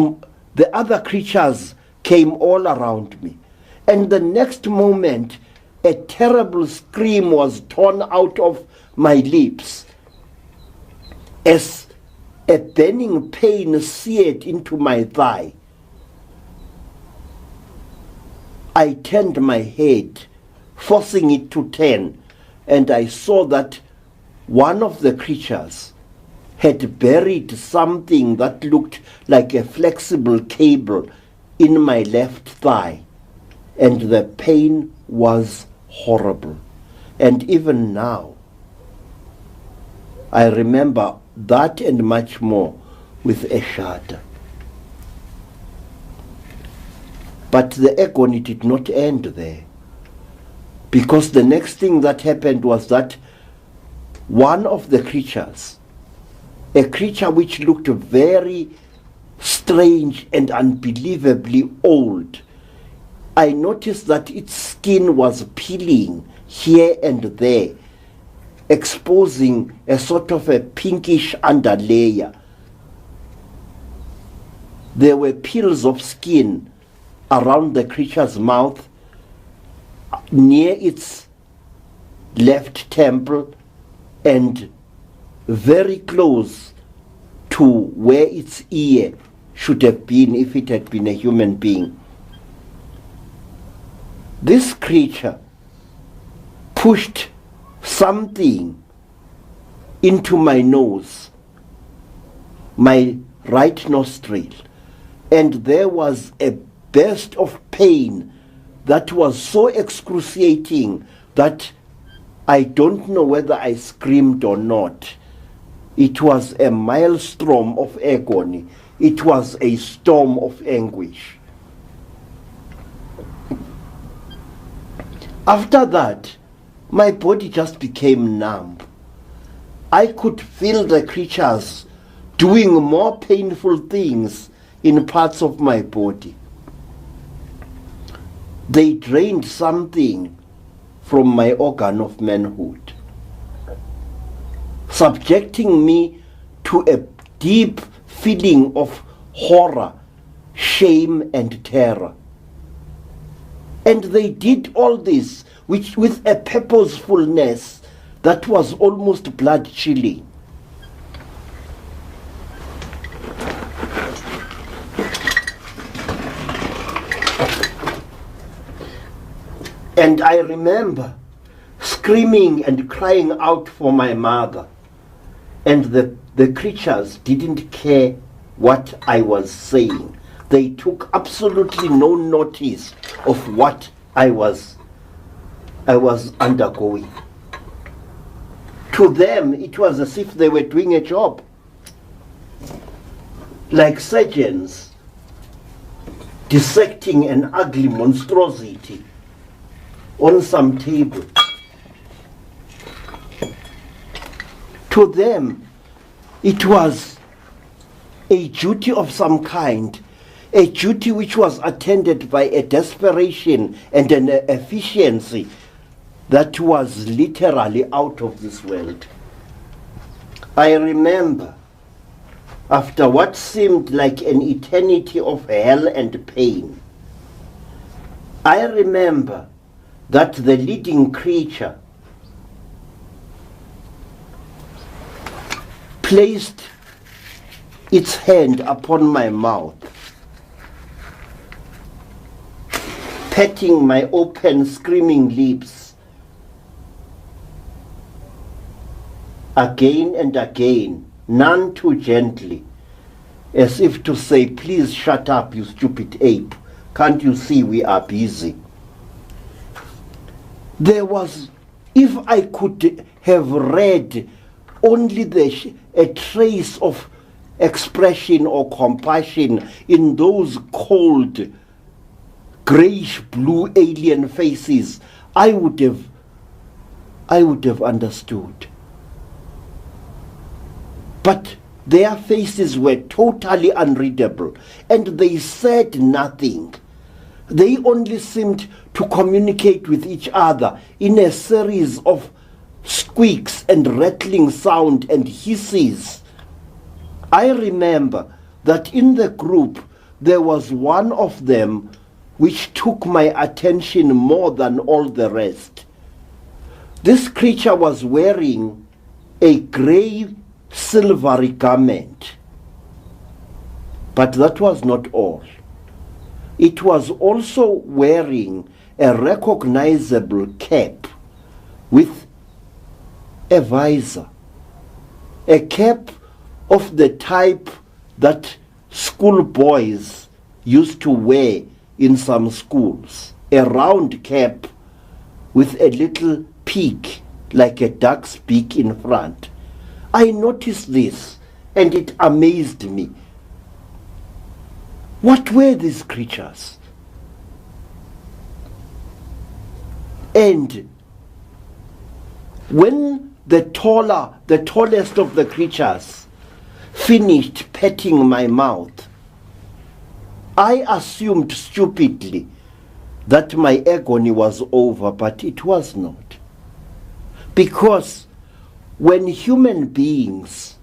the other creatures came all around me. And the next moment, a terrible scream was torn out of my lips as a burning pain seared into my thigh. I turned my head, forcing it to turn, and I saw that one of the creatures had buried something that looked like a flexible cable in my left thigh, and the pain was horrible. And even now, I remember that and much more with a shudder. But the agony did not end there, because the next thing that happened was that one of the creatures, a creature which looked very strange and unbelievably old, I noticed that its skin was peeling here and there, exposing a sort of a pinkish underlayer. There were peels of skin around the creature's mouth, near its left temple, and very close to where its ear should have been if it had been a human being. This creature pushed something into my nose, my right nostril, and there was a burst of pain that was so excruciating that I don't know whether I screamed or not. It was a maelstrom of agony. It was a storm of anguish. After that, my body just became numb. I could feel the creatures doing more painful things in parts of my body. They drained something from my organ of manhood, subjecting me to a deep feeling of horror, shame, and terror. And they did all this with a purposefulness that was almost blood-chilling. And I remember screaming and crying out for my mother. And the creatures didn't care what I was saying. They took absolutely no notice of what I was undergoing. To them, it was as if they were doing a job, like surgeons dissecting an ugly monstrosity on some table. To them, it was a duty of some kind, a duty which was attended by a desperation and an efficiency that was literally out of this world. I remember after what seemed like an eternity of hell and pain. I remember that the leading creature placed its hand upon my mouth, patting my open, screaming lips again and again, none too gently, as if to say, please shut up, you stupid ape. Can't you see we are busy? There was, if I could have read only a trace of expression or compassion in those cold, grayish-blue alien faces, I would have understood. But their faces were totally unreadable, and they said nothing. They only seemed to communicate with each other in a series of squeaks and rattling sound and hisses. I remember that in the group there was one of them which took my attention more than all the rest. This creature was wearing a grey silvery garment. But that was not all. It was also wearing a recognizable cap with a visor, a cap of the type that schoolboys used to wear in some schools, a round cap with a little peak like a duck's beak in front. I noticed this and it amazed me. What were these creatures? And when the tallest of the creatures finished petting my mouth, I assumed stupidly that my agony was over, but it was not. Because when human beings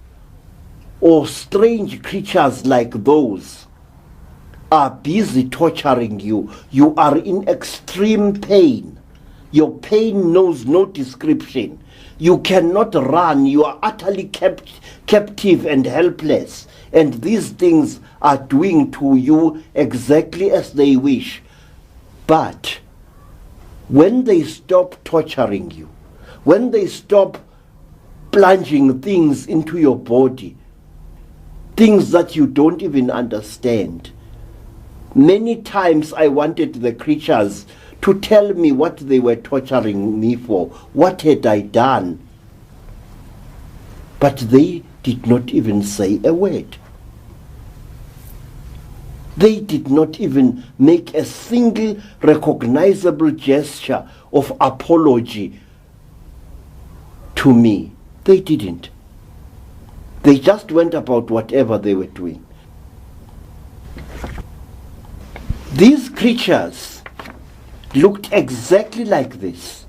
or strange creatures like those are busy torturing you, you are in extreme pain. Your pain knows no description. You cannot run. You are utterly captive and helpless. And these things are doing to you exactly as they wish. But when they stop torturing you, when they stop plunging things into your body, things that you don't even understand. Many times I wanted the creatures to tell me what they were torturing me for. What had I done? But they did not even say a word. They did not even make a single recognizable gesture of apology to me. They didn't. They just went about whatever they were doing. These creatures looked exactly like this.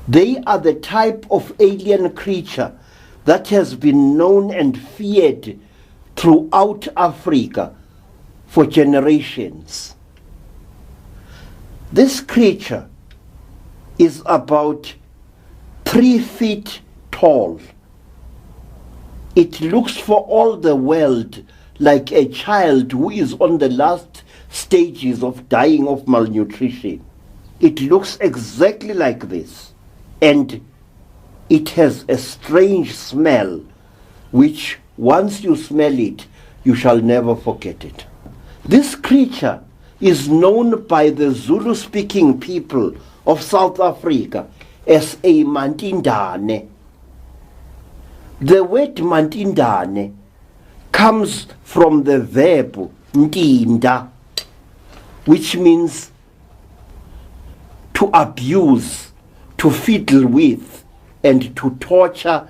They are the type of alien creature that has been known and feared throughout Africa for generations. This creature is about 3 feet tall. It looks for all the world like a child who is on the last stages of dying of malnutrition. It looks exactly like this, and it has a strange smell which once you smell it, you shall never forget it. This creature is known by the Zulu-speaking people of South Africa as a mantindane. The word mantindane comes from the verb ntinda, which means to abuse, to fiddle with, and to torture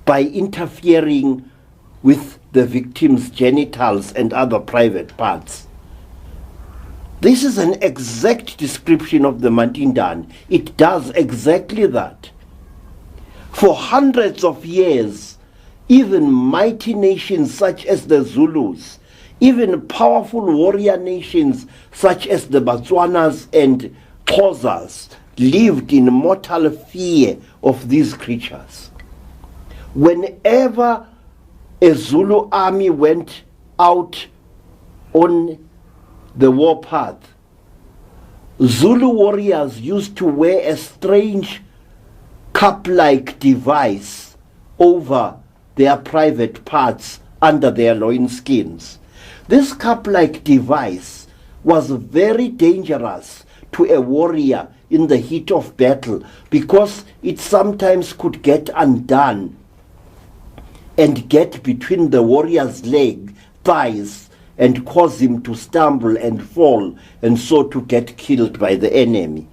by interfering with the victim's genitals and other private parts. This is an exact description of the Mantindan. It does exactly that. For hundreds of years, even mighty nations such as the Zulus, even powerful warrior nations such as the Botswanas and Xhosas lived in mortal fear of these creatures. Whenever a Zulu army went out on the warpath, Zulu warriors used to wear a strange cap-like device over their private parts under their loinskins. This cap-like device was very dangerous to a warrior in the heat of battle because it sometimes could get undone and get between the warrior's thighs, and cause him to stumble and fall, and so to get killed by the enemy.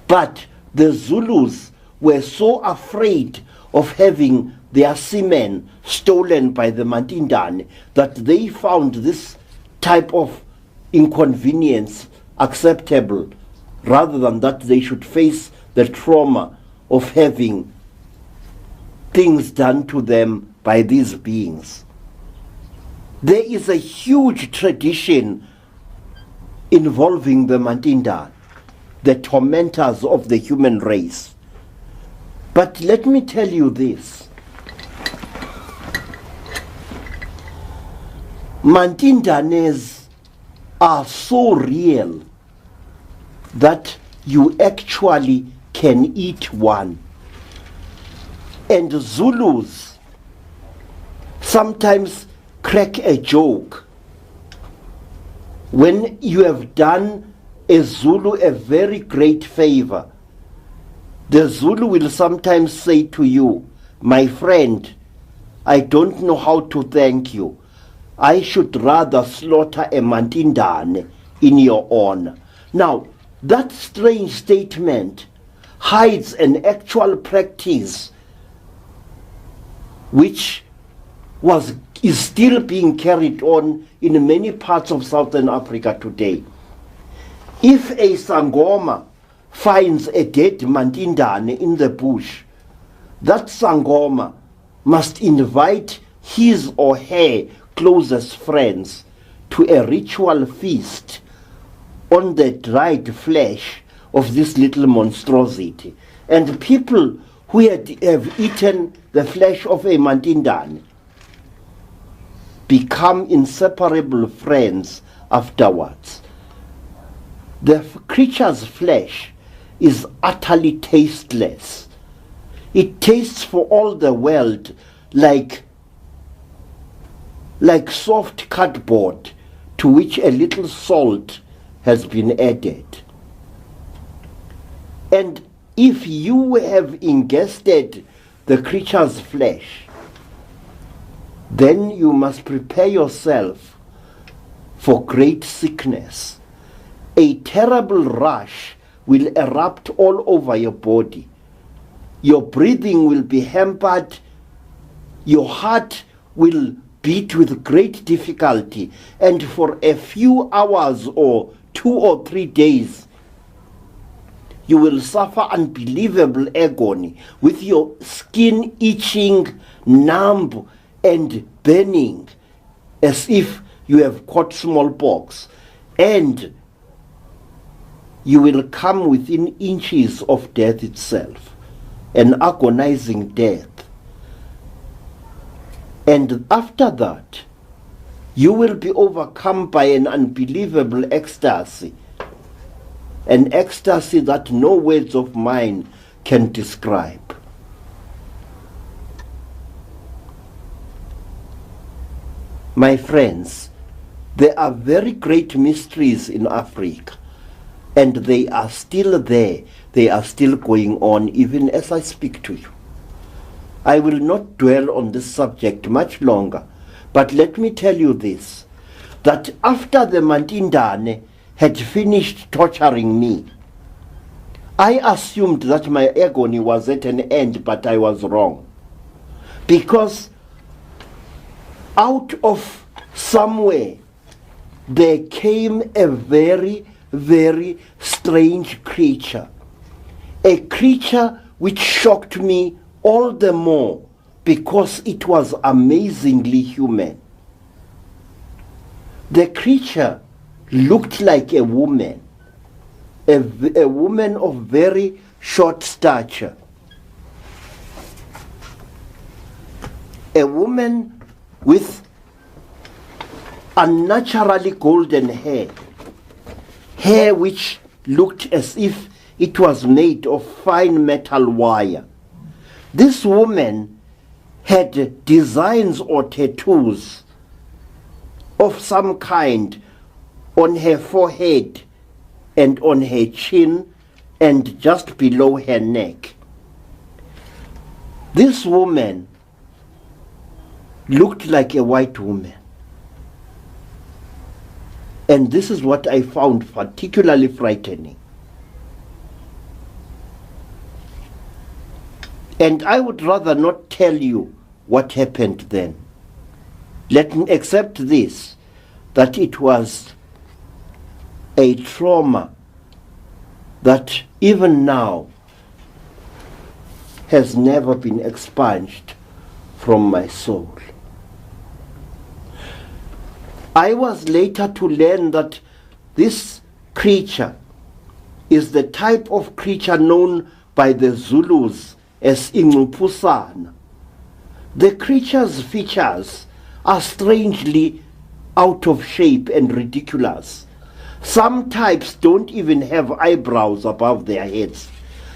But the Zulus were so afraid of having their semen stolen by the Matindane that they found this type of inconvenience acceptable, rather than that they should face the trauma of having things done to them by these beings. There is a huge tradition involving the Matindane, the tormentors of the human race. But let me tell you this. Matindanes are so real that you actually can eat one. And Zulus sometimes crack a joke. When you have done a Zulu a very great favor, the Zulu will sometimes say to you, "My friend, I don't know how to thank you. I should rather slaughter a Matindane in your honor." Now, that strange statement hides an actual practice which is still being carried on in many parts of Southern Africa today. If a Sangoma finds a dead Matindane in the bush, that Sangoma must invite his or her closest friends to a ritual feast on the dried flesh of this little monstrosity. And people who have eaten the flesh of a Matindane become inseparable friends afterwards. The creature's flesh is utterly tasteless. It tastes for all the world like soft cardboard to which a little salt has been added. And if you have ingested the creature's flesh, then you must prepare yourself for great sickness. A terrible rash will erupt all over your body. Your breathing will be hampered. Your heart will beat with great difficulty. And for a few hours or 2 or 3 days, you will suffer unbelievable agony with your skin itching, numb, and burning as if you have caught smallpox. And you will come within inches of death itself, an agonizing death. And after that, you will be overcome by an unbelievable ecstasy, an ecstasy that no words of mine can describe. My friends, there are very great mysteries in Africa, and they are still there. They are still going on even as I speak to you. I will not dwell on this subject much longer, but let me tell you this, that after the Matindane had finished torturing me, I assumed that my agony was at an end, but I was wrong. Because out of somewhere there came a very, very strange creature. A creature which shocked me all the more because it was amazingly human. The creature looked like a woman, a woman of very short stature, a woman with unnaturally golden hair which looked as if it was made of fine metal wire. This woman had designs or tattoos of some kind on her forehead and on her chin and just below her neck. This woman looked like a white woman. And this is what I found particularly frightening. And I would rather not tell you what happened then. Let me accept this, that it was a trauma that even now has never been expunged from my soul. I was later to learn that this creature is the type of creature known by the Zulus as Ingupusana. The creature's features are strangely out of shape and ridiculous. Some types don't even have eyebrows above their heads,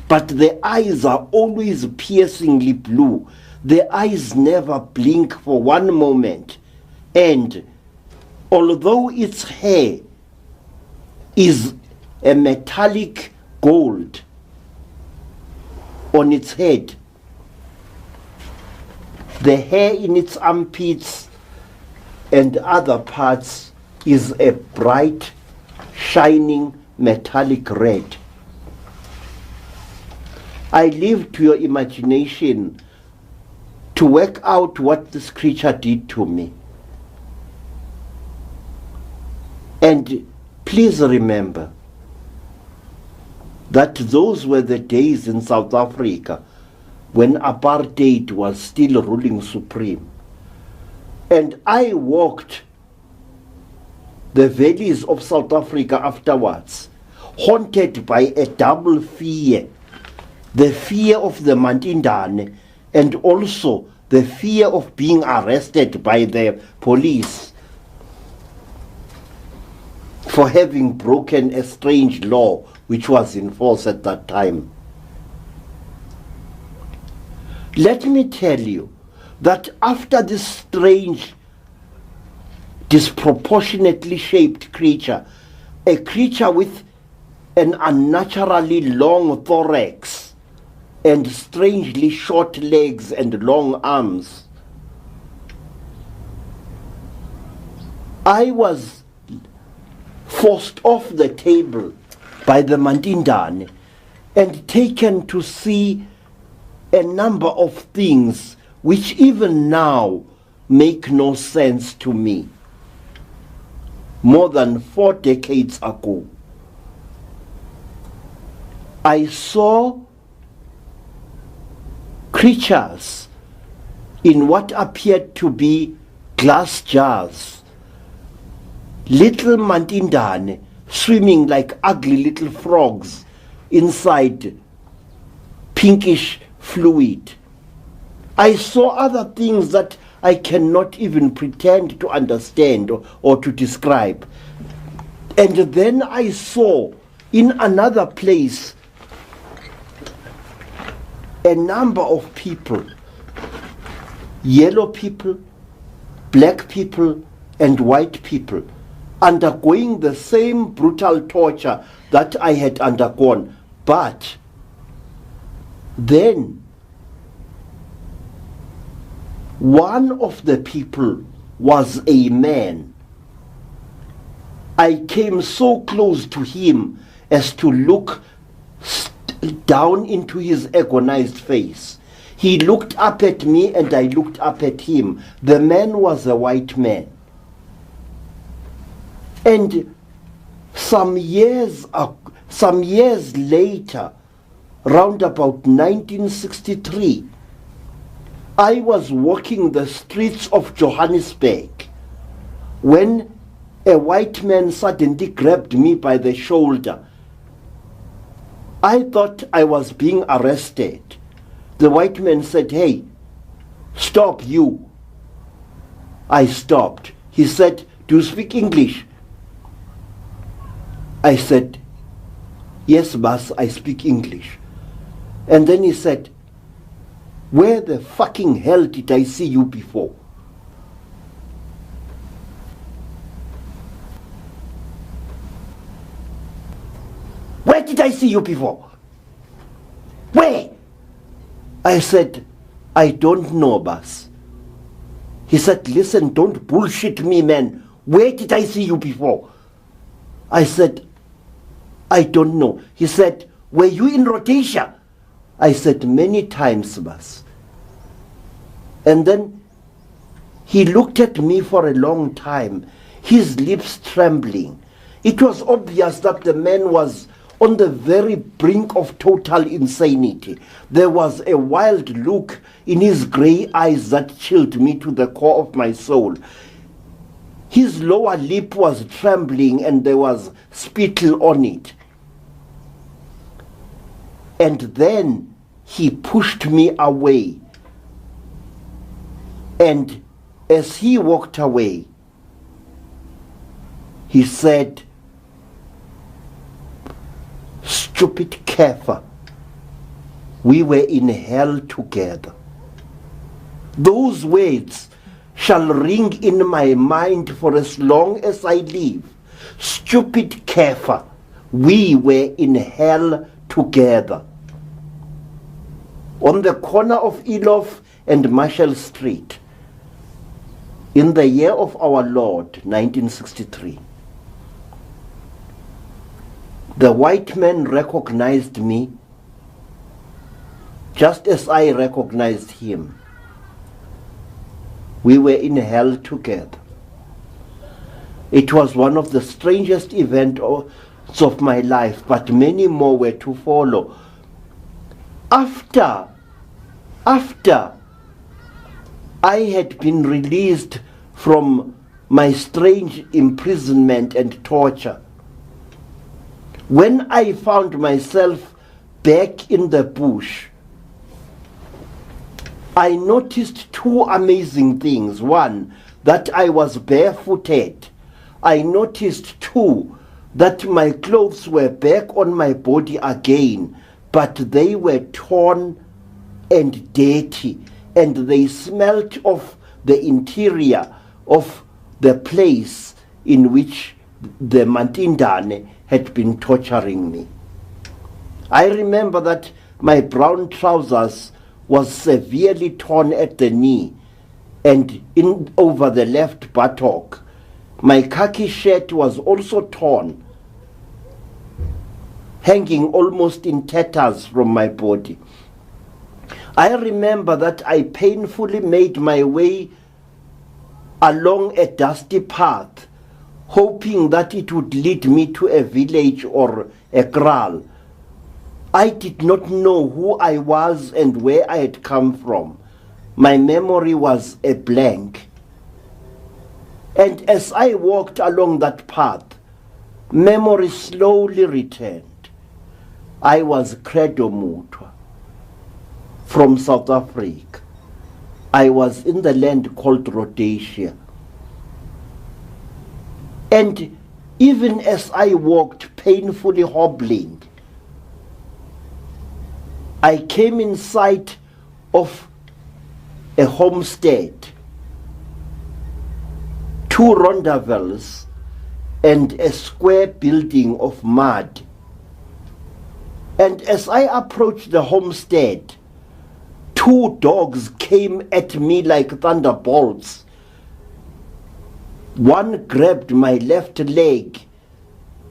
but the eyes are always piercingly blue. The eyes never blink for one moment, and although its hair is a metallic gold on its head, the hair in its armpits and other parts is a bright, shining metallic red. I leave to your imagination to work out what this creature did to me. And please remember that those were the days in South Africa when apartheid was still ruling supreme. And I walked the valleys of South Africa afterwards, haunted by a double fear. The fear of the Mantindane and also the fear of being arrested by the police for having broken a strange law which was in force at that time. Let me tell you that after this strange, disproportionately shaped creature, a creature with an unnaturally long thorax and strangely short legs and long arms, I was forced off the table by the Mantindane and taken to see a number of things which even now make no sense to me. More than 4 decades ago, I saw creatures in what appeared to be glass jars, little Mantindane swimming like ugly little frogs inside pinkish fluid. I saw other things that I cannot even pretend to understand or to describe. And then I saw in another place a number of people, yellow people, black people, and white people, undergoing the same brutal torture that I had undergone. But then one of the people was a man. I came so close to him as to look down into his agonized face. He looked up at me and I looked up at him. The man was a white man. And some years later, round about 1963, I was walking the streets of Johannesburg when a white man suddenly grabbed me by the shoulder. I thought I was being arrested. The white man said, "Hey, stop you." I stopped. He said, "Do you speak English?" I said, "Yes, boss, I speak English." And then he said, "Where the fucking hell did I see you before?" "Where did I see you before? Where?" I said, "I don't know, boss." He said, "Listen, don't bullshit me, man. Where did I see you before?" I said, "I don't know." He said, "Were you in Rhodesia?" I said, "Many times, boss." And then he looked at me for a long time, his lips trembling. It was obvious that the man was on the very brink of total insanity. There was a wild look in his grey eyes that chilled me to the core of my soul. His lower lip was trembling and there was spittle on it. And then he pushed me away. And as he walked away, he said, "Stupid kafir, we were in hell together." Those words shall ring in my mind for as long as I live. Stupid kafir, we were in hell together. On the corner of Elof and Marshall Street, in the year of our Lord, 1963. The white man recognized me just as I recognized him. We were in hell together. It was one of the strangest events of my life, but many more were to follow. After I had been released from my strange imprisonment and torture, when I found myself back in the bush, I noticed two amazing things. One, that I was barefooted. I noticed, two, that my clothes were back on my body again, but they were torn and dirty, and they smelt of the interior of the place in which the Mantindane had been torturing me. I remember that my brown trousers was severely torn at the knee and in over the left buttock. My khaki shirt was also torn, hanging almost in tatters from my body. I remember that I painfully made my way along a dusty path, hoping that it would lead me to a village or a kraal. I did not know who I was and where I had come from. My memory was a blank. And as I walked along that path, memory slowly returned. I was Credo Mutwa from South Africa. I was in the land called Rhodesia. And even as I walked, painfully hobbling, I came in sight of a homestead, two rondavels, and a square building of mud. And as I approached the homestead, two dogs came at me like thunderbolts. One grabbed my left leg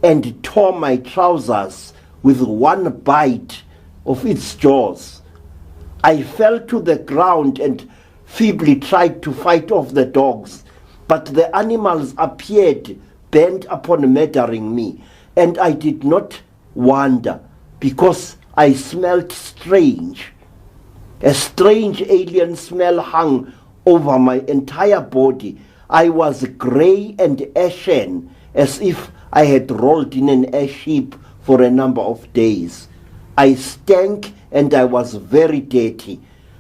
and tore my trousers with one bite of its jaws. I fell to the ground and feebly tried to fight off the dogs, but the animals appeared bent upon murdering me, and I did not wonder, because I smelt strange. A strange alien smell hung over my entire body. I was grey and ashen, as if I had rolled in an ash heap for a number of days. I stank and I was very dirty.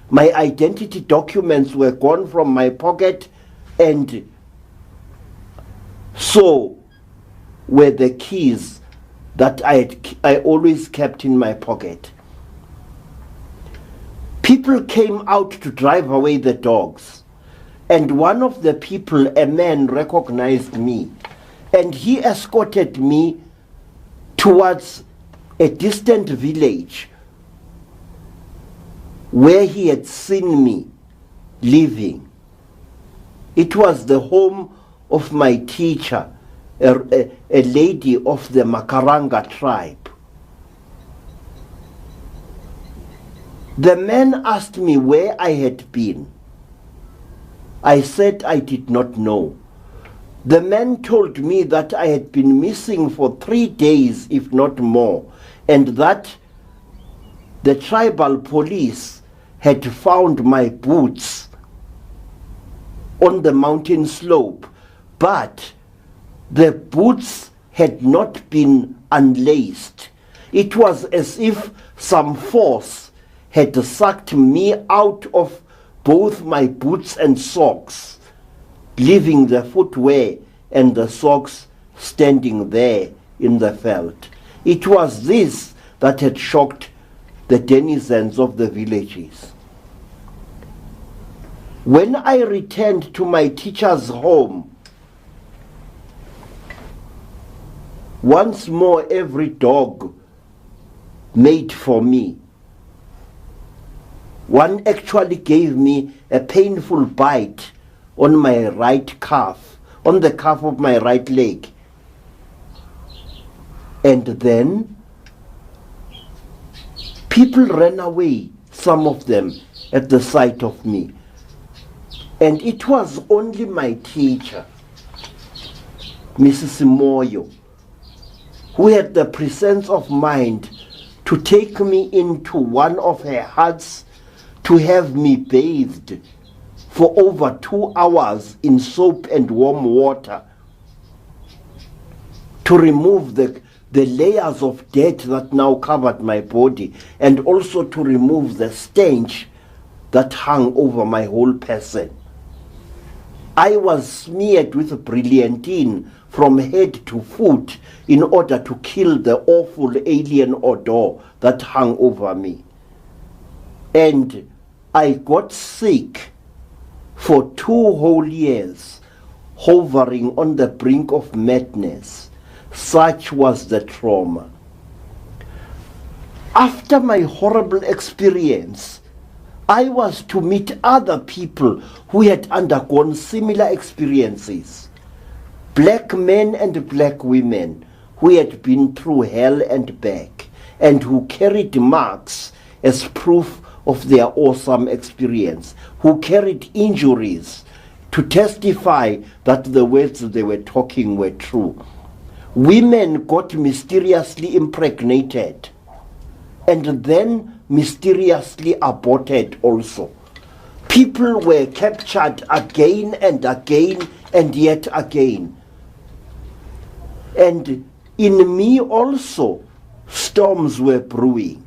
My identity documents were gone from my pocket, and so were the keys that I always kept in my pocket. People came out to drive away the dogs, and one of the people, a man, recognized me, and he escorted me towards a distant village where he had seen me living. It was the home of my teacher, a lady of the Makaranga tribe. The man asked me where I had been. I said I did not know. The man told me that I had been missing for 3 days, if not more, and that the tribal police had found my boots on the mountain slope, but the boots had not been unlaced. It was as if some force had sucked me out of both my boots and socks, leaving the footwear and the socks standing there in the veld. It was this that had shocked the denizens of the villages. When I returned to my teacher's home, once more every dog made for me. One actually gave me a painful bite on my right calf, on the calf of my right leg. And then people ran away, some of them, at the sight of me. And it was only my teacher, Mrs. Moyo, who had the presence of mind to take me into one of her huts to have me bathed for over 2 hours in soap and warm water, to remove the layers of dirt that now covered my body, and also to remove the stench that hung over my whole person. I was smeared with brilliantine from head to foot in order to kill the awful alien odor that hung over me. And I got sick for 2 whole years, hovering on the brink of madness. Such was the trauma. After my horrible experience, I was to meet other people who had undergone similar experiences. Black men and black women who had been through hell and back, and who carried marks as proof of their awesome experience, who carried injuries to testify that the words they were talking were true. Women got mysteriously impregnated and then mysteriously aborted also. People were captured again and again and yet again. And in me also, storms were brewing.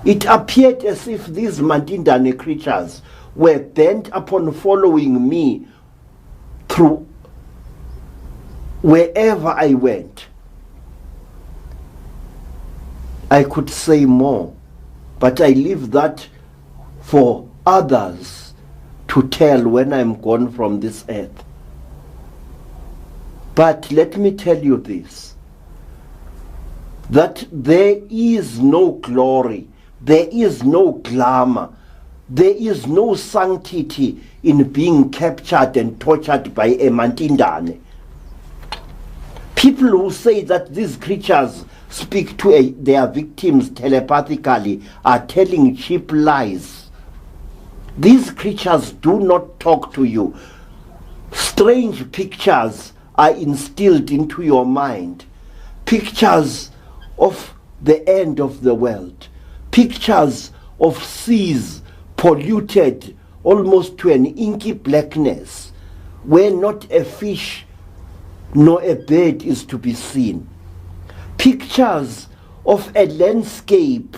It appeared as if these Matindane creatures were bent upon following me through wherever I went. I could say more, but I leave that for others to tell when I'm gone from this earth. But let me tell you this, that there is no glory, there is no glamour, there is no sanctity in being captured and tortured by a Matindane. People who say that these creatures speak to their victims telepathically are telling cheap lies. These creatures do not talk to you. Strange pictures are instilled into your mind. Pictures of the end of the world. Pictures of seas polluted almost to an inky blackness, where not a fish nor a bird is to be seen. Pictures of a landscape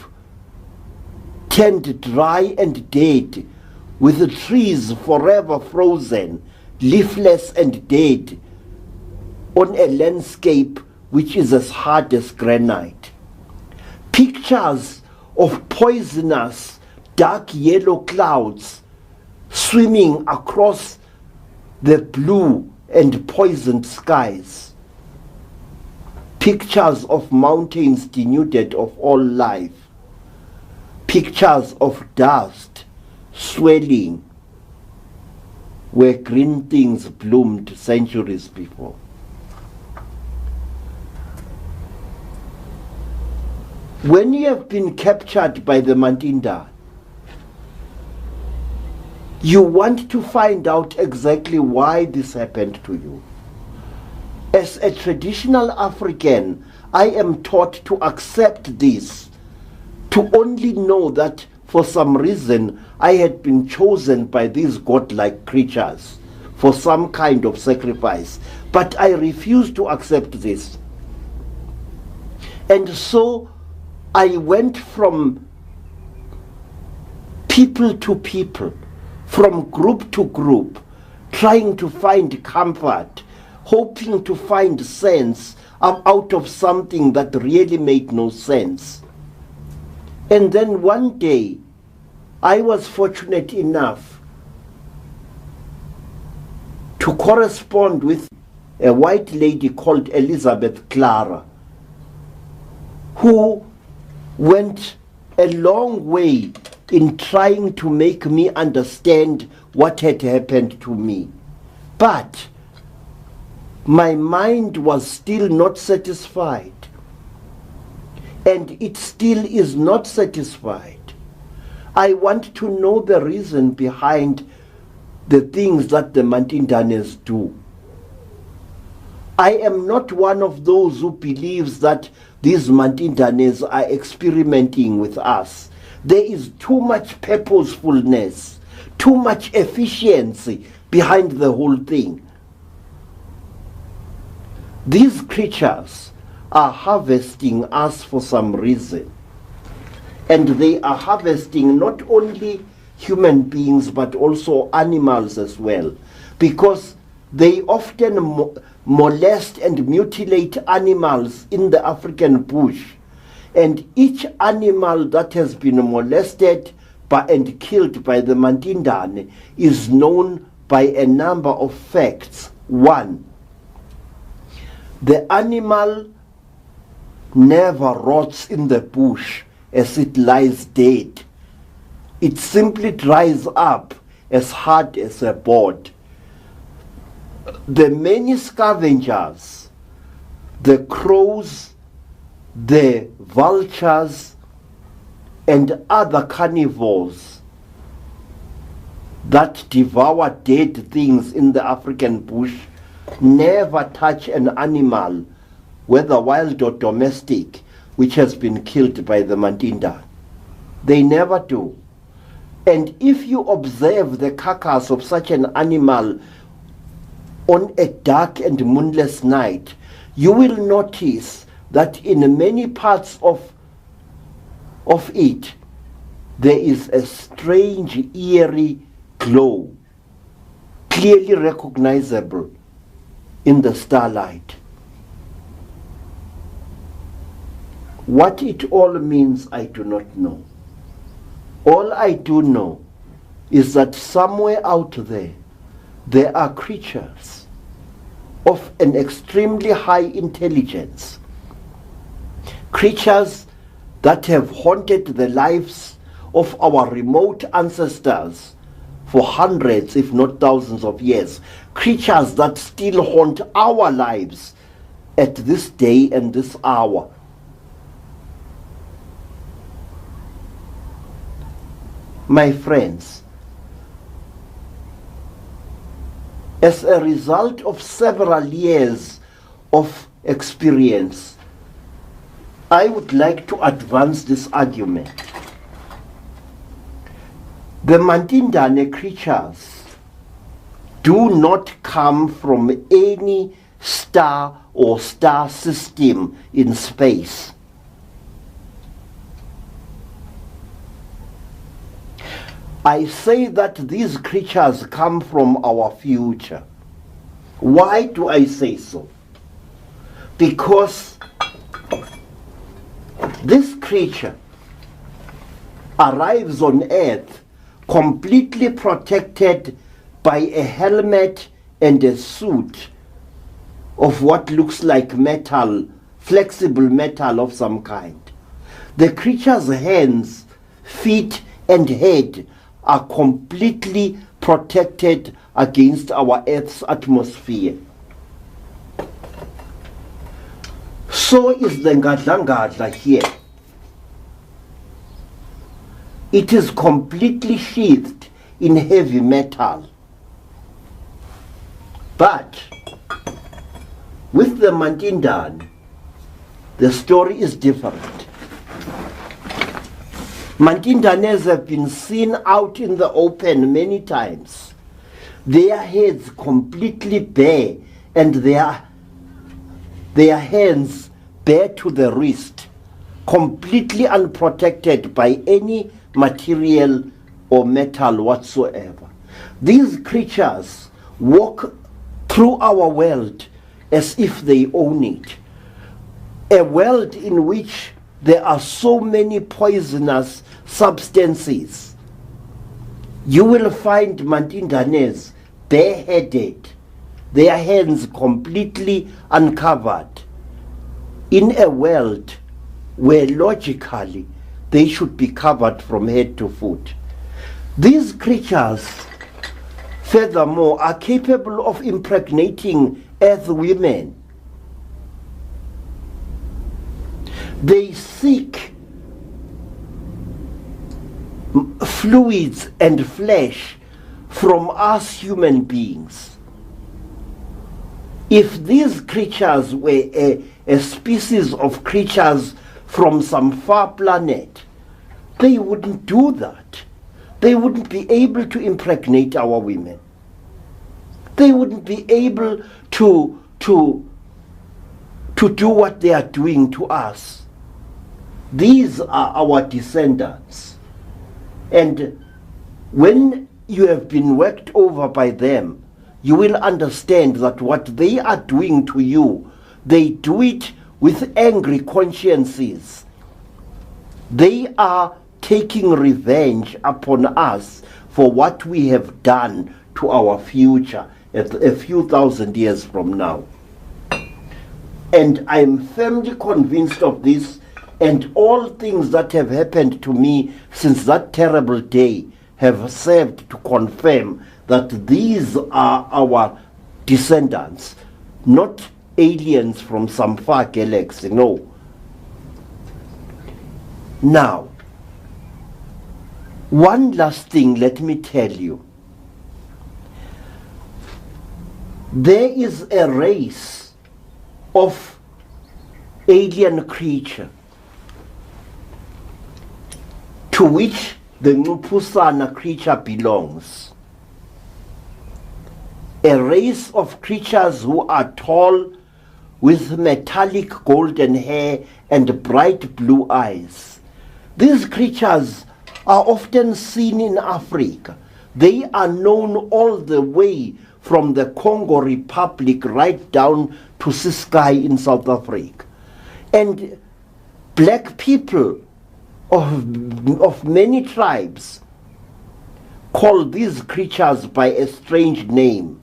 turned dry and dead, with the trees forever frozen, leafless and dead, on a landscape which is as hard as granite. Pictures of poisonous dark yellow clouds swimming across the blue and poisoned skies. Pictures of mountains denuded of all life. Pictures of dust swelling where green things bloomed centuries before. When you have been captured by the Matinda, you want to find out exactly why this happened to you. As a traditional African, I am taught to accept this, to only know that for some reason I had been chosen by these godlike creatures for some kind of sacrifice. But I refuse to accept this. And so I went from people to people, from group to group, trying to find comfort, hoping to find sense out of something that really made no sense. And then one day, I was fortunate enough to correspond with a white lady called Elizabeth Clara, who went a long way in trying to make me understand what had happened to me. But my mind was still not satisfied, and it still is not satisfied. I want to know the reason behind the things that the Matindanes do. I am not one of those who believes that these Matindanes are experimenting with us. There is too much purposefulness, too much efficiency behind the whole thing. These creatures are harvesting us for some reason. And they are harvesting not only human beings but also animals as well, because they often molest and mutilate animals in the African bush. And each animal that has been molested and killed by the Matindane is known by a number of facts. One, the animal never rots in the bush as it lies dead. It simply dries up as hard as a board. The many scavengers, the crows, the vultures, and other carnivores that devour dead things in the African bush never touch an animal, whether wild or domestic, which has been killed by the Matinda. They never do. And if you observe the carcass of such an animal on a dark and moonless night, you will notice that in many parts of it, there is a strange, eerie glow, clearly recognizable in the starlight. What it all means, I do not know. All I do know is that somewhere out there, there are creatures of an extremely high intelligence, creatures that have haunted the lives of our remote ancestors for hundreds, if not thousands of years, creatures that still haunt our lives at this day and this hour. My friends, as a result of several years of experience, I would like to advance this argument The Mantindane creatures do not come from any star or star system in space. I say that these creatures come from our future. Why do I say so? Because this creature arrives on Earth completely protected by a helmet and a suit of what looks like metal, flexible metal of some kind. The creature's hands, feet, and head are completely protected against our Earth's atmosphere. So is the Ngadla here. It is completely sheathed in heavy metal. But with the Mantindan, the story is different. Mantindanes have been seen out in the open many times. Their heads completely bare and their hands bare to the wrist, completely unprotected by any material or metal whatsoever. These creatures walk through our world as if they own it. A world in which there are so many poisonous substances. You will find Mantindanes bareheaded, their hands completely uncovered, in a world where logically they should be covered from head to foot. These creatures, furthermore, are capable of impregnating earth women. They seek fluids and flesh from us human beings. If these creatures were a species of creatures from some far planet, they wouldn't do that. They wouldn't be able to impregnate our women. They wouldn't be able to do what they are doing to us. These are our descendants. And when you have been worked over by them, you will understand that what they are doing to you, they do it with angry consciences. They are taking revenge upon us for what we have done to our future a few thousand years from now. And I am firmly convinced of this, and all things that have happened to me since that terrible day have served to confirm that these are our descendants, not aliens from some far galaxy, no. Now, one last thing, let me tell you. There is a race of alien creature to which the Ngupusana creature belongs. A race of creatures who are tall, with metallic golden hair and bright blue eyes. These creatures are often seen in Africa. They are known all the way from the Congo Republic right down to Ciskei in South Africa. And black people of many tribes call these creatures by a strange name,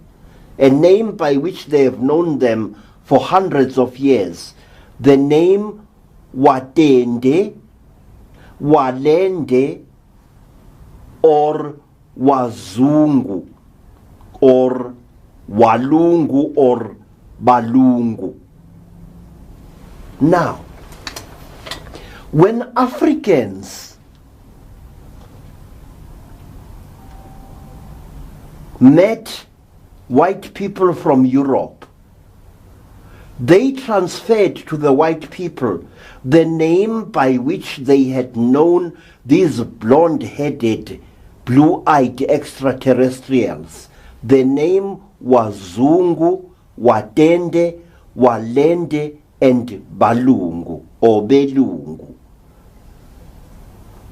a name by which they have known them for hundreds of years. The name Watende, Walende, or Wazungu, or Walungu, or Balungu. Now, when Africans met white people from Europe, they transferred to the white people the name by which they had known these blonde-headed blue-eyed extraterrestrials. The name was Zungu, Watende, Walende, and Balungu or Belungu.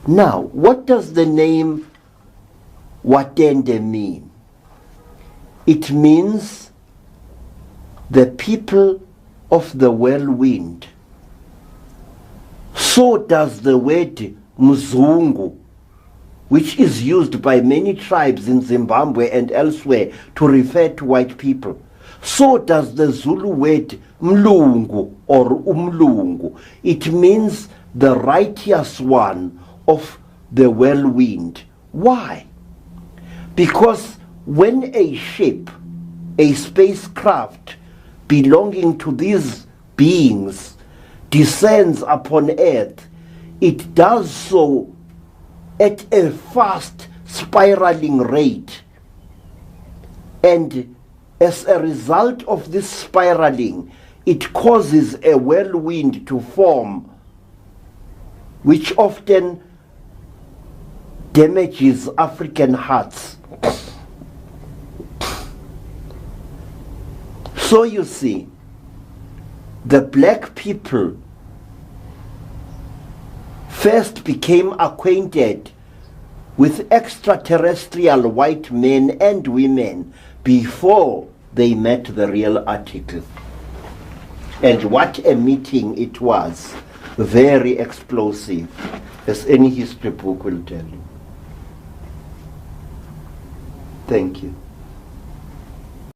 Now, what does the name Watende mean? It means the people of the whirlwind. So does the word Mzungu, which is used by many tribes in Zimbabwe and elsewhere to refer to white people. So does the Zulu word Mlungu or Umlungu. It means the righteous one of the whirlwind. Why? Because when a ship, a spacecraft belonging to these beings descends upon Earth, it does so at a fast spiraling rate. And as a result of this spiraling, it causes a whirlwind to form, which often damages African hearts. So you see, the black people first became acquainted with extraterrestrial white men and women before they met the real article. And what a meeting it was. Very explosive, as any history book will tell you. Thank you.